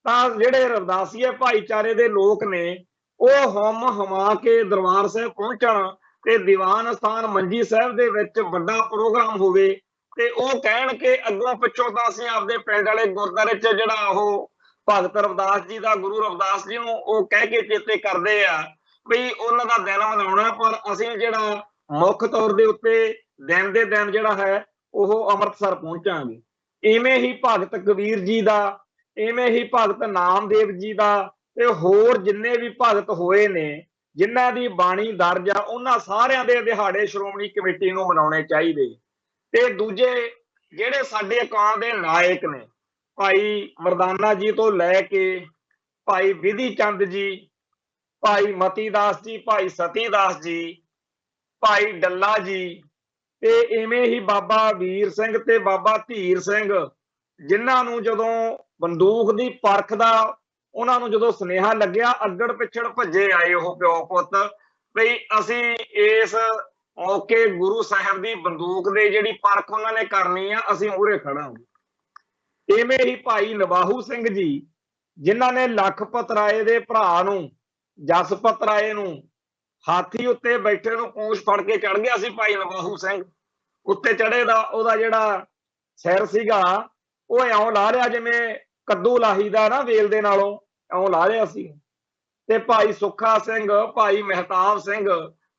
ਤਾਂ ਜਿਹੜੇ ਰਵਿਦਾਸੀਏ ਭਾਈਚਾਰੇ ਦੇ ਲੋਕ ਨੇ ਉਹ ਹੁਮ ਹੁਮਾ ਕੇ ਦਰਬਾਰ ਸਾਹਿਬ ਪਹੁੰਚਣ ਤੇ ਦੀਵਾਨ ਸਥਾਨ ਮੰਜੀ ਸਾਹਿਬ ਦੇ ਵਿੱਚ ਵੱਡਾ ਪ੍ਰੋਗਰਾਮ ਹੋਵੇ ਤੇ ਉਹ ਕਹਿਣ ਕਿ ਅੱਗੋਂ ਪਿੱਛੋਂ ਤਾਂ ਅਸੀਂ ਆਪਦੇ ਪਿੰਡ ਵਾਲੇ ਗੁਰਦੁਆਰੇ 'ਚ ਜਿਹੜਾ ਉਹ ਭਗਤ ਰਵਿਦਾਸ ਜੀ ਦਾ, ਗੁਰੂ ਰਵਿਦਾਸ ਜੀ ਨੂੰ ਉਹ ਕਹਿ ਕੇ ਚੇਤੇ ਕਰਦੇ ਆ ਵੀ ਉਹਨਾਂ ਦਾ ਦਿਨ ਮਨਾਉਣਾ, ਪਰ ਅਸੀਂ ਜਿਹੜਾ ਮੁੱਖ ਤੌਰ ਦੇ ਉੱਤੇ ਦਿਨ ਦੇ ਦਿਨ ਜਿਹੜਾ ਹੈ ਉਹ ਅੰਮ੍ਰਿਤਸਰ ਪਹੁੰਚਾਂਗੇ। ਇਵੇਂ ਹੀ ਭਗਤ ਕਬੀਰ ਜੀ ਦਾ, ਇਵੇਂ ਹੀ ਭਗਤ ਨਾਮਦੇਵ ਜੀ ਦਾ ਤੇ ਹੋਰ ਜਿੰਨੇ ਵੀ ਭਗਤ ਹੋਏ ਨੇ ਜਿਨ੍ਹਾਂ ਦੀ ਬਾਣੀ ਦਰਜ ਆ, ਉਹਨਾਂ ਸਾਰਿਆਂ ਦੇ ਦਿਹਾੜੇ ਸ਼੍ਰੋਮਣੀ ਕਮੇਟੀ ਨੂੰ ਮਨਾਉਣੇ ਚਾਹੀਦੇ। ਤੇ ਦੂਜੇ ਜਿਹੜੇ ਸਾਡੇ ਕੌਮ ਦੇ ਨਾਇਕ ਨੇ, ਭਾਈ ਮਰਦਾਨਾ ਜੀ ਤੋਂ ਲੈ ਕੇ ਭਾਈ ਵਿਧੀ ਚੰਦ ਜੀ, ਭਾਈ ਮਤੀ ਦਾਸ ਜੀ, ਭਾਈ ਸਤੀ ਦਾਸ ਜੀ, ਭਾਈ ਡੱਲਾ ਜੀ, ਤੇ ਇਵੇਂ ਹੀ ਬਾਬਾ ਵੀਰ ਸਿੰਘ ਤੇ ਬਾਬਾ ਧੀਰ ਸਿੰਘ, ਜਿਨ੍ਹਾਂ ਨੂੰ ਜਦੋਂ ਬੰਦੂਕ ਦੀ ਪਰਖ ਦਾ ਉਹਨਾਂ ਨੂੰ ਜਦੋਂ ਸੁਨੇਹਾ ਲੱਗਿਆ, ਅੱਗੜ ਪਿੱਛੜ ਭੱਜੇ ਆਏ ਉਹ ਪਿਓ ਪੁੱਤ ਵੀ ਅਸੀਂ ਇਸ ਮੌਕੇ ਗੁਰੂ ਸਾਹਿਬ ਦੀ ਬੰਦੂਕ ਦੇ ਜਿਹੜੀ ਪਰਖ ਉਹਨਾਂ ਨੇ ਕਰਨੀ ਆ, ਅਸੀਂ ਮੂਹਰੇ ਖੜਾਂਗੇ। ਇਵੇਂ ਹੀ ਭਾਈ ਨਵਾਹੂ ਸਿੰਘ ਜੀ, ਜਿਨ੍ਹਾਂ ਨੇ ਲਖਪਤ ਰਾਏ ਦੇ ਭਰਾ ਨੂੰ, ਜਸਪਤ ਰਾਏ ਨੂੰ ਹਾਥੀ ਉੱਤੇ ਬੈਠੇ ਨੂੰ ਪੂਛ ਫੜ ਕੇ ਚੜ ਗਿਆ ਸੀ ਭਾਈ ਨਵਾਹੂ ਸਿੰਘ। ਉੱਤੇ ਚੜੇ ਦਾ ਉਹਦਾ ਜਿਹੜਾ ਸਿਰ ਸੀਗਾ ਉਹ ਇਉਂ ਲਾ ਰਿਹਾ ਜਿਵੇਂ ਕੱਦੂ ਲਾਹੀ ਦਾ ਨਾ ਵੇਲ ਦੇ ਨਾਲੋਂ, ਇਉਂ ਲਾ ਰਿਹਾ ਸੀ। ਤੇ ਭਾਈ ਸੁੱਖਾ ਸਿੰਘ, ਭਾਈ ਮਹਿਤਾਬ ਸਿੰਘ,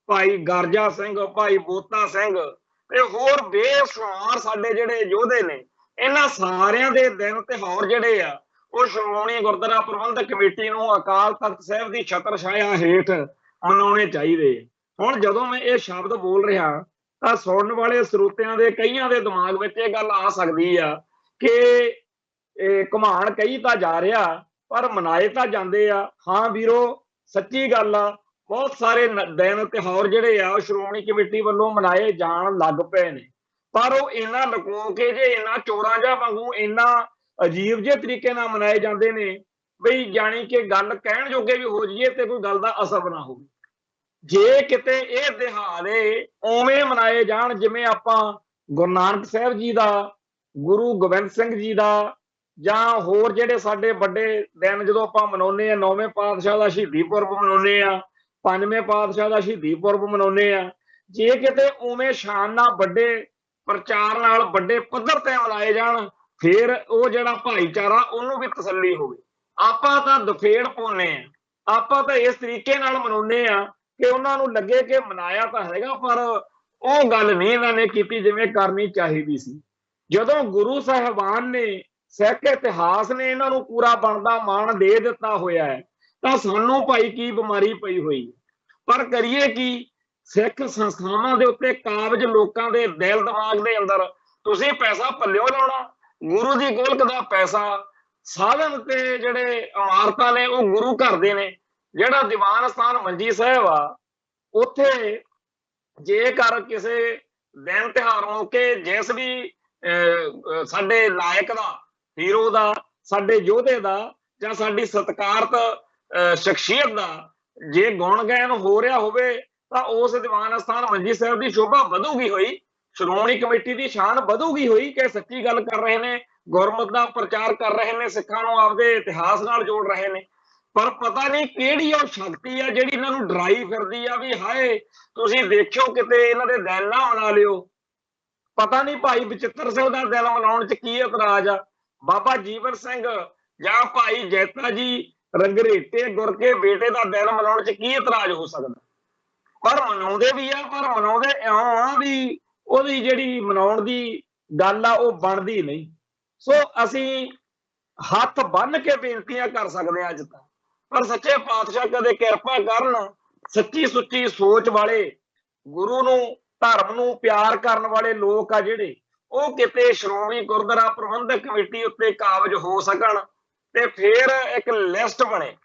ਭਾਈ ਗਰਜਾ ਸਿੰਘ, ਭਾਈ ਬੋਤਾ ਸਿੰਘ ਤੇ ਹੋਰ ਬੇਸ਼ੁਮਾਰ ਸਾਡੇ ਜਿਹੜੇ ਯੋਧੇ ਨੇ, ਇਹਨਾਂ ਸਾਰਿਆਂ ਦੇ ਦਿਨ ਤਿਉਹਾਰ ਜਿਹੜੇ ਆ ਉਹ ਸ਼੍ਰੋਮਣੀ ਗੁਰਦੁਆਰਾ ਪ੍ਰਬੰਧਕ ਕਮੇਟੀ ਨੂੰ ਅਕਾਲ ਤਖਤ ਸਾਹਿਬ ਦੀ ਛਤਰ ਛਾਇਆ ਹੇਠ ਮਨਾਉਣੇ ਚਾਹੀਦੇ। ਹੁਣ ਜਦੋਂ ਮੈਂ ਇਹ ਸ਼ਬਦ ਬੋਲ ਰਿਹਾ ਤਾਂ ਸੁਣਨ ਵਾਲੇ ਸਰੋਤਿਆਂ ਦੇ ਕਈਆਂ ਦੇ ਦਿਮਾਗ ਵਿੱਚ ਇਹ ਗੱਲ ਆ ਸਕਦੀ ਆ ਕਿ ਘੁਮਾਣ ਕਹੀ ਤਾਂ ਜਾ ਰਿਹਾ ਪਰ ਮਨਾਏ ਤਾਂ ਜਾਂਦੇ ਆ। ਹਾਂ ਵੀਰੋ, ਸੱਚੀ ਗੱਲ ਆ, ਬਹੁਤ ਸਾਰੇ ਦਿਨ ਤਿਉਹਾਰ ਜਿਹੜੇ ਆ ਉਹ ਸ਼੍ਰੋਮਣੀ ਕਮੇਟੀ ਵੱਲੋਂ ਮਨਾਏ ਜਾਣ ਲੱਗ ਪਏ ਨੇ, ਪਰ ਉਹ ਇੰਨਾ ਲੁਕੋ ਕੇ ਜੇ ਇੰਨਾ ਚੋਰਾਂ ਜਿਹਾ ਵਾਂਗੂ ਇੰਨਾ ਅਜੀਬ ਜਿਹੇ ਤਰੀਕੇ ਨਾਲ ਮਨਾਏ ਜਾਂਦੇ ਨੇ ਬਈ ਜਾਣੀ ਕਿ ਗੱਲ ਕਹਿਣ ਜੋਗੇ ਵੀ ਹੋ ਜਾਈਏ ਤੇ ਕੋਈ ਗੱਲ ਦਾ ਅਸਰ ਨਾ ਹੋਵੇ। ਜੇ ਕਿਤੇ ਇਹ ਦਿਹਾੜੇ ਉਵੇਂ ਮਨਾਏ ਜਾਣ ਜਿਵੇਂ ਆਪਾਂ ਗੁਰੂ ਨਾਨਕ ਸਾਹਿਬ ਜੀ ਦਾ, ਗੁਰੂ ਗੋਬਿੰਦ ਸਿੰਘ ਜੀ ਦਾ, ਜਾਂ ਹੋਰ ਜਿਹੜੇ ਸਾਡੇ ਵੱਡੇ ਦਿਨ ਜਦੋਂ ਆਪਾਂ ਮਨਾਉਂਦੇ ਆ, 9ਵੇਂ ਪਾਤਸ਼ਾਹ ਦਾ ਸ਼ਹੀਦੀ ਪੁਰਬ ਮਨਾਉਂਦੇ ਆ, 5ਵੇਂ ਪਾਤਸ਼ਾਹ ਦਾ ਸ਼ਹੀਦੀ ਪੁਰਬ ਮਨਾਉਂਦੇ ਆ, ਜੇ ਕਿਤੇ ਉਵੇਂ ਸ਼ਾਨ ਨਾਲ ਵੱਡੇ ਪ੍ਰਚਾਰ ਨਾਲ ਵੱਡੇ ਪੱਧਰ ਤੇ ਮਨਾਏ ਜਾਣ ਫਿਰ ਉਹ ਜਿਹੜਾ ਭਾਈਚਾਰਾ ਉਹਨੂੰ ਵੀ ਤਸੱਲੀ ਹੋਵੇ। ਆਪਾਂ ਤਾਂ ਦਫੇੜ ਪਾਉਂਦੇ ਆ, ਆਪਾਂ ਤਾਂ ਇਸ ਤਰੀਕੇ ਨਾਲ ਮਨਾਉਂਦੇ ਆ ਕਿ ਉਹਨਾਂ ਨੂੰ ਲੱਗੇ ਕਿ ਮਨਾਇਆ ਤਾਂ ਹੈਗਾ ਪਰ ਉਹ ਗੱਲ ਨਹੀਂ ਇਹਨਾਂ ਨੇ ਕੀਤੀ ਜਿਵੇਂ ਕਰਨੀ ਚਾਹੀਦੀ ਸੀ। ਜਦੋਂ ਗੁਰੂ ਸਾਹਿਬਾਨ ਨੇ, ਸਿੱਖ ਇਤਿਹਾਸ ਨੇ ਇਹਨਾਂ ਨੂੰ ਪੂਰਾ ਬਣਦਾ ਮਾਣ ਦੇ ਦਿੱਤਾ ਹੋਇਆ ਹੈ ਤਾਂ ਸਾਨੂੰ ਭਾਈ ਕੀ ਬਿਮਾਰੀ ਪਈ ਹੋਈ, ਪਰ ਕਰੀਏ ਕੀ? ਸਿੱਖ ਸੰਸਥਾਵਾਂ ਦੇ ਉੱਤੇ ਕਾਬਜ ਲੋਕਾਂ ਦੇ ਦਿਲ ਦਿਮਾਗ ਦੇ ਅੰਦਰ ਤੁਸੀਂ ਪੈਸਾ ਪੱਲਿਓ ਲਾਉਣਾ, ਗੁਰੂ ਦੀ ਗੋਲਕ ਦਾ ਪੈਸਾ, ਸਾਧਨ ਤੇ ਜਿਹੜੇ ਇਮਾਰਤਾਂ ਨੇ ਉਹ ਗੁਰੂ ਘਰ ਦੇ ਨੇ। ਜਿਹੜਾ ਦੀਵਾਨ ਸਥਾਨ ਮੰਜੀ ਸਾਹਿਬ ਆ ਉੱਥੇ ਜੇਕਰ ਕਿਸੇ ਦਿਨ ਤਿਉਹਾਰ ਮੌਕੇ ਜਿਸ ਵੀ ਸਾਡੇ ਲਾਇਕ ਦਾ, ਹੀਰੋ ਦਾ, ਸਾਡੇ ਯੋਧੇ ਦਾ ਜਾਂ ਸਾਡੀ ਸਤਿਕਾਰਤ ਸ਼ਖਸੀਅਤ ਦਾ ਜੇ ਗੁਣ ਗਾਇਨ ਹੋ ਰਿਹਾ ਹੋਵੇ ਤਾਂ ਉਸ ਦੀਵਾਨ ਸਥਾਨ ਮੰਜੀ ਸਾਹਿਬ ਦੀ ਸ਼ੋਭਾ ਵਧੂਗੀ ਹੋਈ, ਸ਼੍ਰੋਮਣੀ ਕਮੇਟੀ ਦੀ ਸ਼ਾਨ ਵਧੂਗੀ ਹੋਈ ਕਿ ਸੱਚੀ ਗੱਲ ਕਰ ਰਹੇ ਨੇ, ਗੁਰਮਤਿ ਦਾ ਪ੍ਰਚਾਰ ਕਰ ਰਹੇ ਨੇ, ਸਿੱਖਾਂ ਨੂੰ ਆਪਦੇ ਇਤਿਹਾਸ ਨਾਲ ਜੋੜ ਰਹੇ ਨੇ। ਪਰ ਪਤਾ ਨਹੀਂ ਕਿਹੜੀ ਉਹ ਸ਼ਕਤੀ ਆ ਜਿਹੜੀ ਇਹਨਾਂ ਨੂੰ ਡਰਾਈ ਫਿਰਦੀ ਆ ਵੀ ਹਾਏ ਤੁਸੀਂ ਦੇਖਿਓ ਕਿਤੇ ਇਹਨਾਂ ਦੇ ਦਿਨ ਨਾ ਮਨਾ ਲਿਓ। ਪਤਾ ਨਹੀਂ ਭਾਈ ਬਚਿੱਤਰ ਸਿੰਘ ਦਾ ਦਿਨ ਮਨਾਉਣ ਚ ਕੀ ਇਤਰਾਜ਼ ਆ, ਬਾਬਾ ਜੀਵਨ ਸਿੰਘ ਜਾਂ ਭਾਈ ਜੈਤਾ ਜੀ ਰੰਗਰੇਟੇ ਗੁਰ ਕੇ ਬੇਟੇ ਦਾ ਦਿਨ ਮਨਾਉਣ ਚ ਕੀ ਇਤਰਾਜ਼ ਹੋ ਸਕਦਾ? ਪਰ ਮਨਾਉਂਦੇ ਵੀ ਆ, ਪਰ ਮਨਾਉਂਦੇ ਇਉਂ ਆ ਵੀ ਉਹਦੀ ਜਿਹੜੀ ਮਨਾਉਣ ਦੀ ਗੱਲ ਆ ਉਹ ਬਣਦੀ ਨਹੀਂ। ਸੋ ਅਸੀਂ ਹੱਥ ਬੰਨ ਕੇ ਬੇਨਤੀਆਂ ਕਰ ਸਕਦੇ ਹਾਂ ਅੱਜ ਤਾਂ, ਪਰ ਸੱਚੇ ਪਾਤਸ਼ਾਹ ਕਦੇ ਕਿਰਪਾ ਕਰਨ, ਸੱਚੀ ਸੁੱਚੀ ਸੋਚ ਵਾਲੇ, ਗੁਰੂ ਨੂੰ, ਧਰਮ ਨੂੰ ਪਿਆਰ ਕਰਨ ਵਾਲੇ ਲੋਕ ਆ ਜਿਹੜੇ ਉਹ ਕਿਤੇ ਸ਼੍ਰੋਮਣੀ ਗੁਰਦੁਆਰਾ ਪ੍ਰਬੰਧਕ ਕਮੇਟੀ ਉੱਤੇ ਕਾਬਜ ਹੋ ਸਕਣ ਤੇ ਫਿਰ ਇੱਕ ਲਿਸਟ ਬਣੇ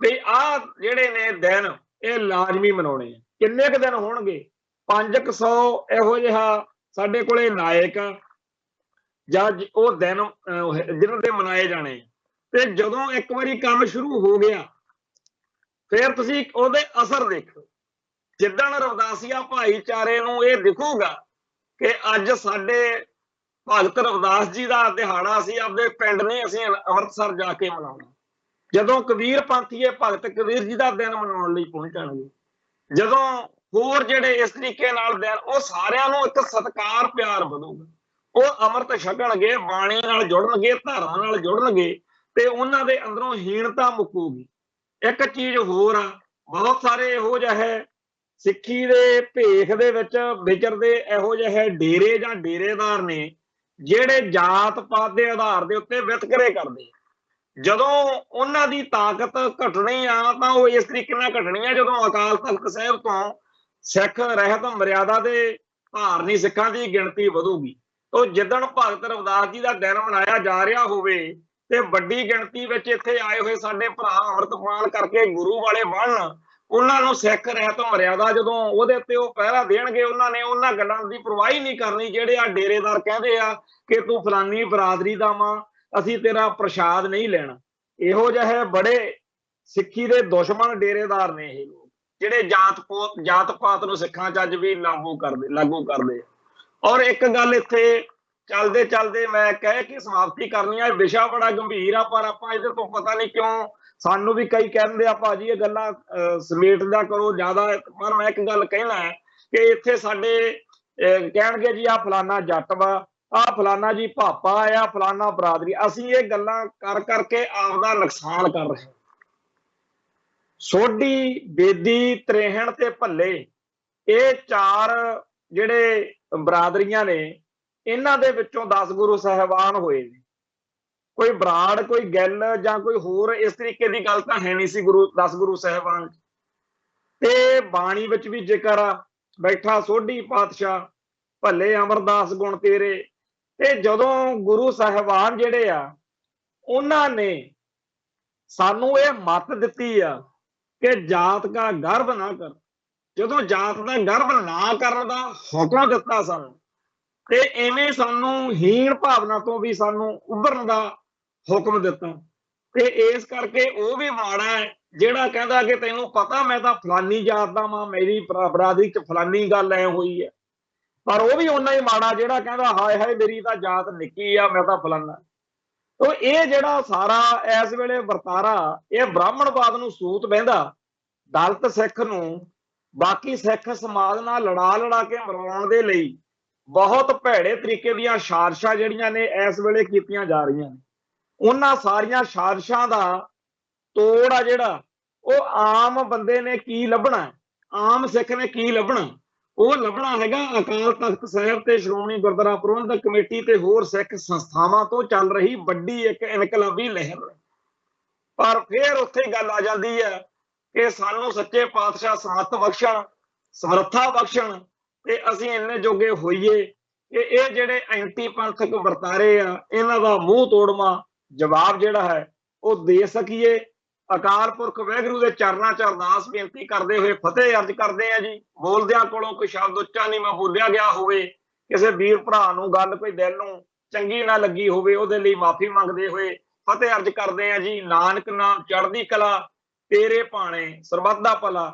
ਵੀ ਆਹ ਜਿਹੜੇ ਨੇ ਦਿਨ ਇਹ ਲਾਜ਼ਮੀ ਮਨਾਉਣੇ ਆ। ਕਿੰਨੇ ਕੁ ਦਿਨ ਹੋਣਗੇ? 500 ਇਹੋ ਜਿਹਾ ਸਾਡੇ ਕੋਲੇ ਨਾਇਕ ਜਾਂ ਉਹ ਦਿਨ ਜਿਹਨਾਂ ਦੇ ਮਨਾਏ ਜਾਣੇ। ਤੇ ਜਦੋਂ ਇੱਕ ਵਾਰੀ ਕੰਮ ਸ਼ੁਰੂ ਹੋ ਗਿਆ ਫਿਰ ਤੁਸੀਂ ਉਹਦੇ ਅਸਰ ਦੇਖੋ। ਜਿੱਦਣ ਰਵਿਦਾਸੀਆ ਭਾਈਚਾਰੇ ਨੂੰ ਇਹ ਦਿਖੂਗਾ ਕਿ ਅੱਜ ਸਾਡੇ ਭਗਤ ਰਵਿਦਾਸ ਜੀ ਦਾ ਦਿਹਾੜਾ ਅਸੀਂ ਆਪਦੇ ਪਿੰਡ ਨਹੀਂ, ਅਸੀਂ ਅੰਮ੍ਰਿਤਸਰ ਜਾ ਕੇ ਮਨਾਉਣਾ। ਜਦੋਂ ਕਬੀਰ ਪੰਥੀਏ ਭਗਤ ਕਬੀਰ ਜੀ ਦਾ ਦਿਨ ਮਨਾਉਣ ਲਈ ਪਹੁੰਚਣਗੇ, ਜਦੋਂ ਹੋਰ ਜਿਹੜੇ ਇਸ ਤਰੀਕੇ ਨਾਲ ਦਿਨ, ਉਹ ਸਾਰਿਆਂ ਨੂੰ ਇੱਕ ਸਤਿਕਾਰ ਪਿਆਰ ਵਧੂਗਾ। ਉਹ ਅੰਮ੍ਰਿਤ ਛਕਣਗੇ, ਬਾਣੀ ਨਾਲ ਜੁੜਨਗੇ, ਧਰਮ ਨਾਲ ਜੁੜਨਗੇ ਤੇ ਉਹਨਾਂ ਦੇ ਅੰਦਰੋਂ ਹੀਣਤਾ ਮੁੱਕੂਗੀ। ਇੱਕ ਚੀਜ਼ ਹੋਰ ਆ, ਬਹੁਤ ਸਾਰੇ ਇਹੋ ਜਿਹੇ ਸਿੱਖੀ ਦੇ ਭੇਖ ਦੇ ਵਿੱਚ ਵਿਚਰਦੇ ਇਹੋ ਜਿਹੇ ਡੇਰੇ ਜਾਂ ਡੇਰੇਦਾਰ ਨੇ ਜਿਹੜੇ ਜਾਤ ਪਾਤ ਦੇ ਆਧਾਰ ਦੇ ਉੱਤੇ ਵਿਤਕਰੇ ਕਰਦੇ। ਜਦੋਂ ਉਹਨਾਂ ਦੀ ਤਾਕਤ ਘਟਣੀ ਆ ਤਾਂ ਉਹ ਇਸ ਤਰੀਕੇ ਨਾਲ ਘਟਣੀ ਆ ਜਦੋਂ ਅਕਾਲ ਤਖਤ ਸਾਹਿਬ ਤੋਂ ਸਿੱਖ ਰਹਿਤ ਮਰਿਆਦਾ ਦੇ ਧਾਰਨੀ ਸਿੱਖਾਂ ਦੀ ਗਿਣਤੀ ਵਧੂਗੀ। ਉਹ ਜਿੱਦਣ ਭਗਤ ਰਵਿਦਾਸ ਜੀ ਦਾ ਦਿਨ ਮਨਾਇਆ ਜਾ ਰਿਹਾ ਹੋਵੇ ਤੇ ਵੱਡੀ ਗਿਣਤੀ ਵਿੱਚ ਇੱਥੇ ਆਏ ਹੋਏ ਸਾਡੇ ਭਰਾ ਅੰਮ੍ਰਿਤਪਾਨ ਕਰਕੇ ਗੁਰੂ ਵਾਲੇ ਬਣਨ, ਉਹਨਾਂ ਨੂੰ ਸਿੱਖ ਰਹਿਤ ਮਰਿਆਦਾ ਜਦੋਂ ਉਹਦੇ ਉੱਤੇ ਉਹ ਪਹਿਰਾ ਦੇਣਗੇ, ਉਹਨਾਂ ਨੇ ਉਹਨਾਂ ਗੱਲਾਂ ਦੀ ਪਰਵਾਹ ਹੀ ਨਹੀਂ ਕਰਨੀ ਜਿਹੜੇ ਆ ਡੇਰੇਦਾਰ ਕਹਿੰਦੇ ਆ ਕਿ ਤੂੰ ਫਲਾਨੀ ਬਰਾਦਰੀ ਦਾ ਮਾਂ, ਅਸੀਂ ਤੇਰਾ ਪ੍ਰਸ਼ਾਦ ਨਹੀਂ ਲੈਣਾ। ਇਹੋ ਜਿਹੇ ਬੜੇ ਸਿੱਖੀ ਦੇ ਦੁਸ਼ਮਣ ਡੇਰੇਦਾਰ ਨੇ ਇਹ ਲੋਕ ਜਿਹੜੇ ਜਾਤ ਪਾਤ ਨੂੰ ਸਿੱਖਾਂ ਚ ਅੱਜ ਵੀ ਲਾਗੂ ਕਰਦੇ। ਔਰ ਇੱਕ ਗੱਲ ਇੱਥੇ ਚੱਲਦੇ ਚੱਲਦੇ ਮੈਂ ਕਹਿ ਕੇ ਸਮਾਪਤੀ ਕਰਨੀ ਆ, ਵਿਸ਼ਾ ਬੜਾ ਗੰਭੀਰ ਆ ਪਰ ਆਪਾਂ ਇਹਦੇ ਤੋਂ ਪਤਾ ਨਹੀਂ ਕਿਉਂ ਸਾਨੂੰ ਵੀ ਕਈ ਕਹਿੰਦੇ ਆ ਭਾਜੀ ਇਹ ਗੱਲਾਂ ਸਮੇਟ ਦਾ ਕਰੋ ਜ਼ਿਆਦਾ, ਪਰ ਮੈਂ ਇੱਕ ਗੱਲ ਕਹਿਣਾ ਹੈ ਕਿ ਇੱਥੇ ਸਾਡੇ ਕਹਿਣਗੇ ਜੀ ਆ ਫਲਾਨਾ ਜੱਟ ਵਾ, ਆ ਫਲਾਨਾ ਜੀ ਭਾਪਾ ਆ, ਫਲਾਨਾ ਬਰਾਦਰੀ। ਅਸੀਂ ਇਹ ਗੱਲਾਂ ਕਰ ਕਰਕੇ ਆਪਦਾ ਨੁਕਸਾਨ ਕਰ ਰਹੇ। ਸੋਢੀ, ਬੇਦੀ, ਤਰੇਹਣ ਤੇ ਭੱਲੇ ਇਹ 4 ਜਿਹੜੇ ਬਰਾਦਰੀਆਂ ਨੇ, ਇਹਨਾਂ ਦੇ ਵਿੱਚੋਂ 10 ਗੁਰੂ ਸਾਹਿਬਾਨ ਹੋਏ ਨੇ। ਕੋਈ ਬਰਾੜ, ਕੋਈ ਗਿੱਲ ਜਾਂ ਕੋਈ ਹੋਰ ਇਸ ਤਰੀਕੇ ਦੀ ਗੱਲ ਤਾਂ ਹੈ ਨਹੀਂ ਸੀ 10 ਗੁਰੂ ਸਾਹਿਬਾਨ। ਤੇ ਬਾਣੀ ਵਿੱਚ ਵੀ ਜ਼ਿਕਰ ਆ, ਬੈਠਾ ਸੋਢੀ ਪਾਤਸ਼ਾਹ, ਭੱਲੇ ਅਮਰਦਾਸ ਗੁਣ ਤੇਰੇ। ਤੇ ਜਦੋਂ ਗੁਰੂ ਸਾਹਿਬਾਨ ਜਿਹੜੇ ਆ ਉਹਨਾਂ ਨੇ ਸਾਨੂੰ ਇਹ ਮੱਤ ਦਿੱਤੀ ਆ ਕਿ ਜਾਤ ਦਾ ਗਰਭ ਨਾ ਕਰ, ਜਦੋਂ ਜਾਤ ਦਾ ਗਰਭ ਨਾ ਕਰਨ ਦਾ ਹੁਕਮ ਦਿੱਤਾ ਸਾਨੂੰ, ਤੇ ਐਵੇਂ ਸਾਨੂੰ ਹੀਣ ਭਾਵਨਾ ਤੋਂ ਵੀ ਸਾਨੂੰ ਉੱਭਰਨ ਦਾ ਹੁਕਮ ਦਿੱਤਾ। ਤੇ ਇਸ ਕਰਕੇ ਉਹ ਵੀ ਮਾੜਾ ਹੈ ਜਿਹੜਾ ਕਹਿੰਦਾ ਕਿ ਤੈਨੂੰ ਪਤਾ ਮੈਂ ਤਾਂ ਫਲਾਨੀ ਜਾਤ ਦਾ ਵਾਂ, ਮੇਰੀ ਬਰਾਦਰੀ ਚ ਫਲਾਨੀ ਗੱਲ ਐ ਹੋਈ ਹੈ। ਪਰ ਉਹ ਵੀ ਓਨਾ ਹੀ ਮਾੜਾ ਜਿਹੜਾ ਕਹਿੰਦਾ ਹਾਏ ਹਾਏ ਮੇਰੀ ਤਾਂ ਜਾਤ ਨਿੱਕੀ ਆ, ਮੈਂ ਤਾਂ ਫਲਾਨਾ। ਤੋ ਇਹ ਜਿਹੜਾ ਸਾਰਾ ਇਸ ਵੇਲੇ ਵਰਤਾਰਾ, ਇਹ ਬ੍ਰਾਹਮਣਵਾਦ ਨੂੰ ਸੂਤ ਬਹਿੰਦਾ, ਦਲਿਤ ਸਿੱਖ ਨੂੰ ਬਾਕੀ ਸਿੱਖ ਸਮਾਜ ਨਾਲ ਲੜਾ ਲੜਾ ਕੇ ਮਰਵਾਉਣ ਦੇ ਲਈ ਬਹੁਤ ਭੈੜੇ ਤਰੀਕੇ ਦੀਆਂ ਸਾਜ਼ਿਸ਼ਾਂ ਜਿਹੜੀਆਂ ਨੇ ਇਸ ਵੇਲੇ ਕੀਤੀਆਂ ਜਾ ਰਹੀਆਂ ਨੇ। ਉਹਨਾਂ ਸਾਰੀਆਂ ਸਾਜ਼ਿਸ਼ਾਂ ਦਾ ਤੋੜ ਆ ਜਿਹੜਾ, ਉਹ ਆਮ ਬੰਦੇ ਨੇ ਕੀ ਲੱਭਣਾ, ਆਮ ਸਿੱਖ ਨੇ ਕੀ ਲੱਭਣਾ, ਉਹ ਲੱਭਣਾ ਹੈਗਾ ਅਕਾਲ ਤਖਤ ਸਾਹਿਬ ਤੇ ਸ਼੍ਰੋਮਣੀ ਗੁਰਦੁਆਰਾ ਪ੍ਰਬੰਧਕ ਕਮੇਟੀ ਤੇ ਹੋਰ ਸਿੱਖ ਸੰਸਥਾਵਾਂ ਤੋਂ ਚੱਲ ਰਹੀ ਵੱਡੀ ਇੱਕ ਇਨਕਲਾਬੀ ਲਹਿਰ। ਪਰ ਫਿਰ ਉੱਥੇ ਹੀ ਗੱਲ ਆ ਜਾਂਦੀ ਹੈ ਕਿ ਸਾਨੂੰ ਸੱਚੇ ਪਾਤਸ਼ਾਹ ਸਮੱਤ ਬਖਸ਼ਣ, ਸਮਰੱਥਾ ਬਖਸ਼ਣ, ਤੇ ਅਸੀਂ ਇੰਨੇ ਜੋਗੇ ਹੋਈਏ ਕਿ ਇਹ ਜਿਹੜੇ ਐਂਟੀ ਪੰਥਕ ਵਰਤਾਰੇ ਆ ਇਹਨਾਂ ਦਾ ਮੂੰਹ ਤੋੜਵਾਂ ਜਵਾਬ ਜਿਹੜਾ ਹੈ ਉਹ ਦੇ ਸਕੀਏ। ਅਕਾਲ ਪੁਰਖ ਵਾਹਿਗੁਰੂ ਦੇ ਚਰਨਾਂ 'ਚ ਅਰਦਾਸ ਬੇਨਤੀ ਕਰਦੇ ਹੋਏ ਫਤਿਹ ਅਰਜ ਕਰਦੇ ਆ ਜੀ। ਬੋਲਦਿਆਂ ਕੋਲੋਂ ਕੋਈ ਸ਼ਬਦ ਉੱਚਾ ਨਹੀਂ ਮੈਂ ਬੋਲਿਆ ਗਿਆ ਹੋਵੇ, ਕਿਸੇ ਵੀਰ ਭਰਾ ਨੂੰ ਗੱਲ ਕੋਈ ਦਿਲ ਨੂੰ ਚੰਗੀ ਨਾ ਲੱਗੀ ਹੋਵੇ, ਉਹਦੇ ਲਈ ਮਾਫੀ ਮੰਗਦੇ ਹੋਏ ਫਤਿਹ ਅਰਜ ਕਰਦੇ ਆ ਜੀ। ਨਾਨਕ ਨਾਮ ਚੜ੍ਹਦੀ ਕਲਾ, ਤੇਰੇ ਭਾਣੇ ਸਰਬੱਤ ਦਾ ਭਲਾ।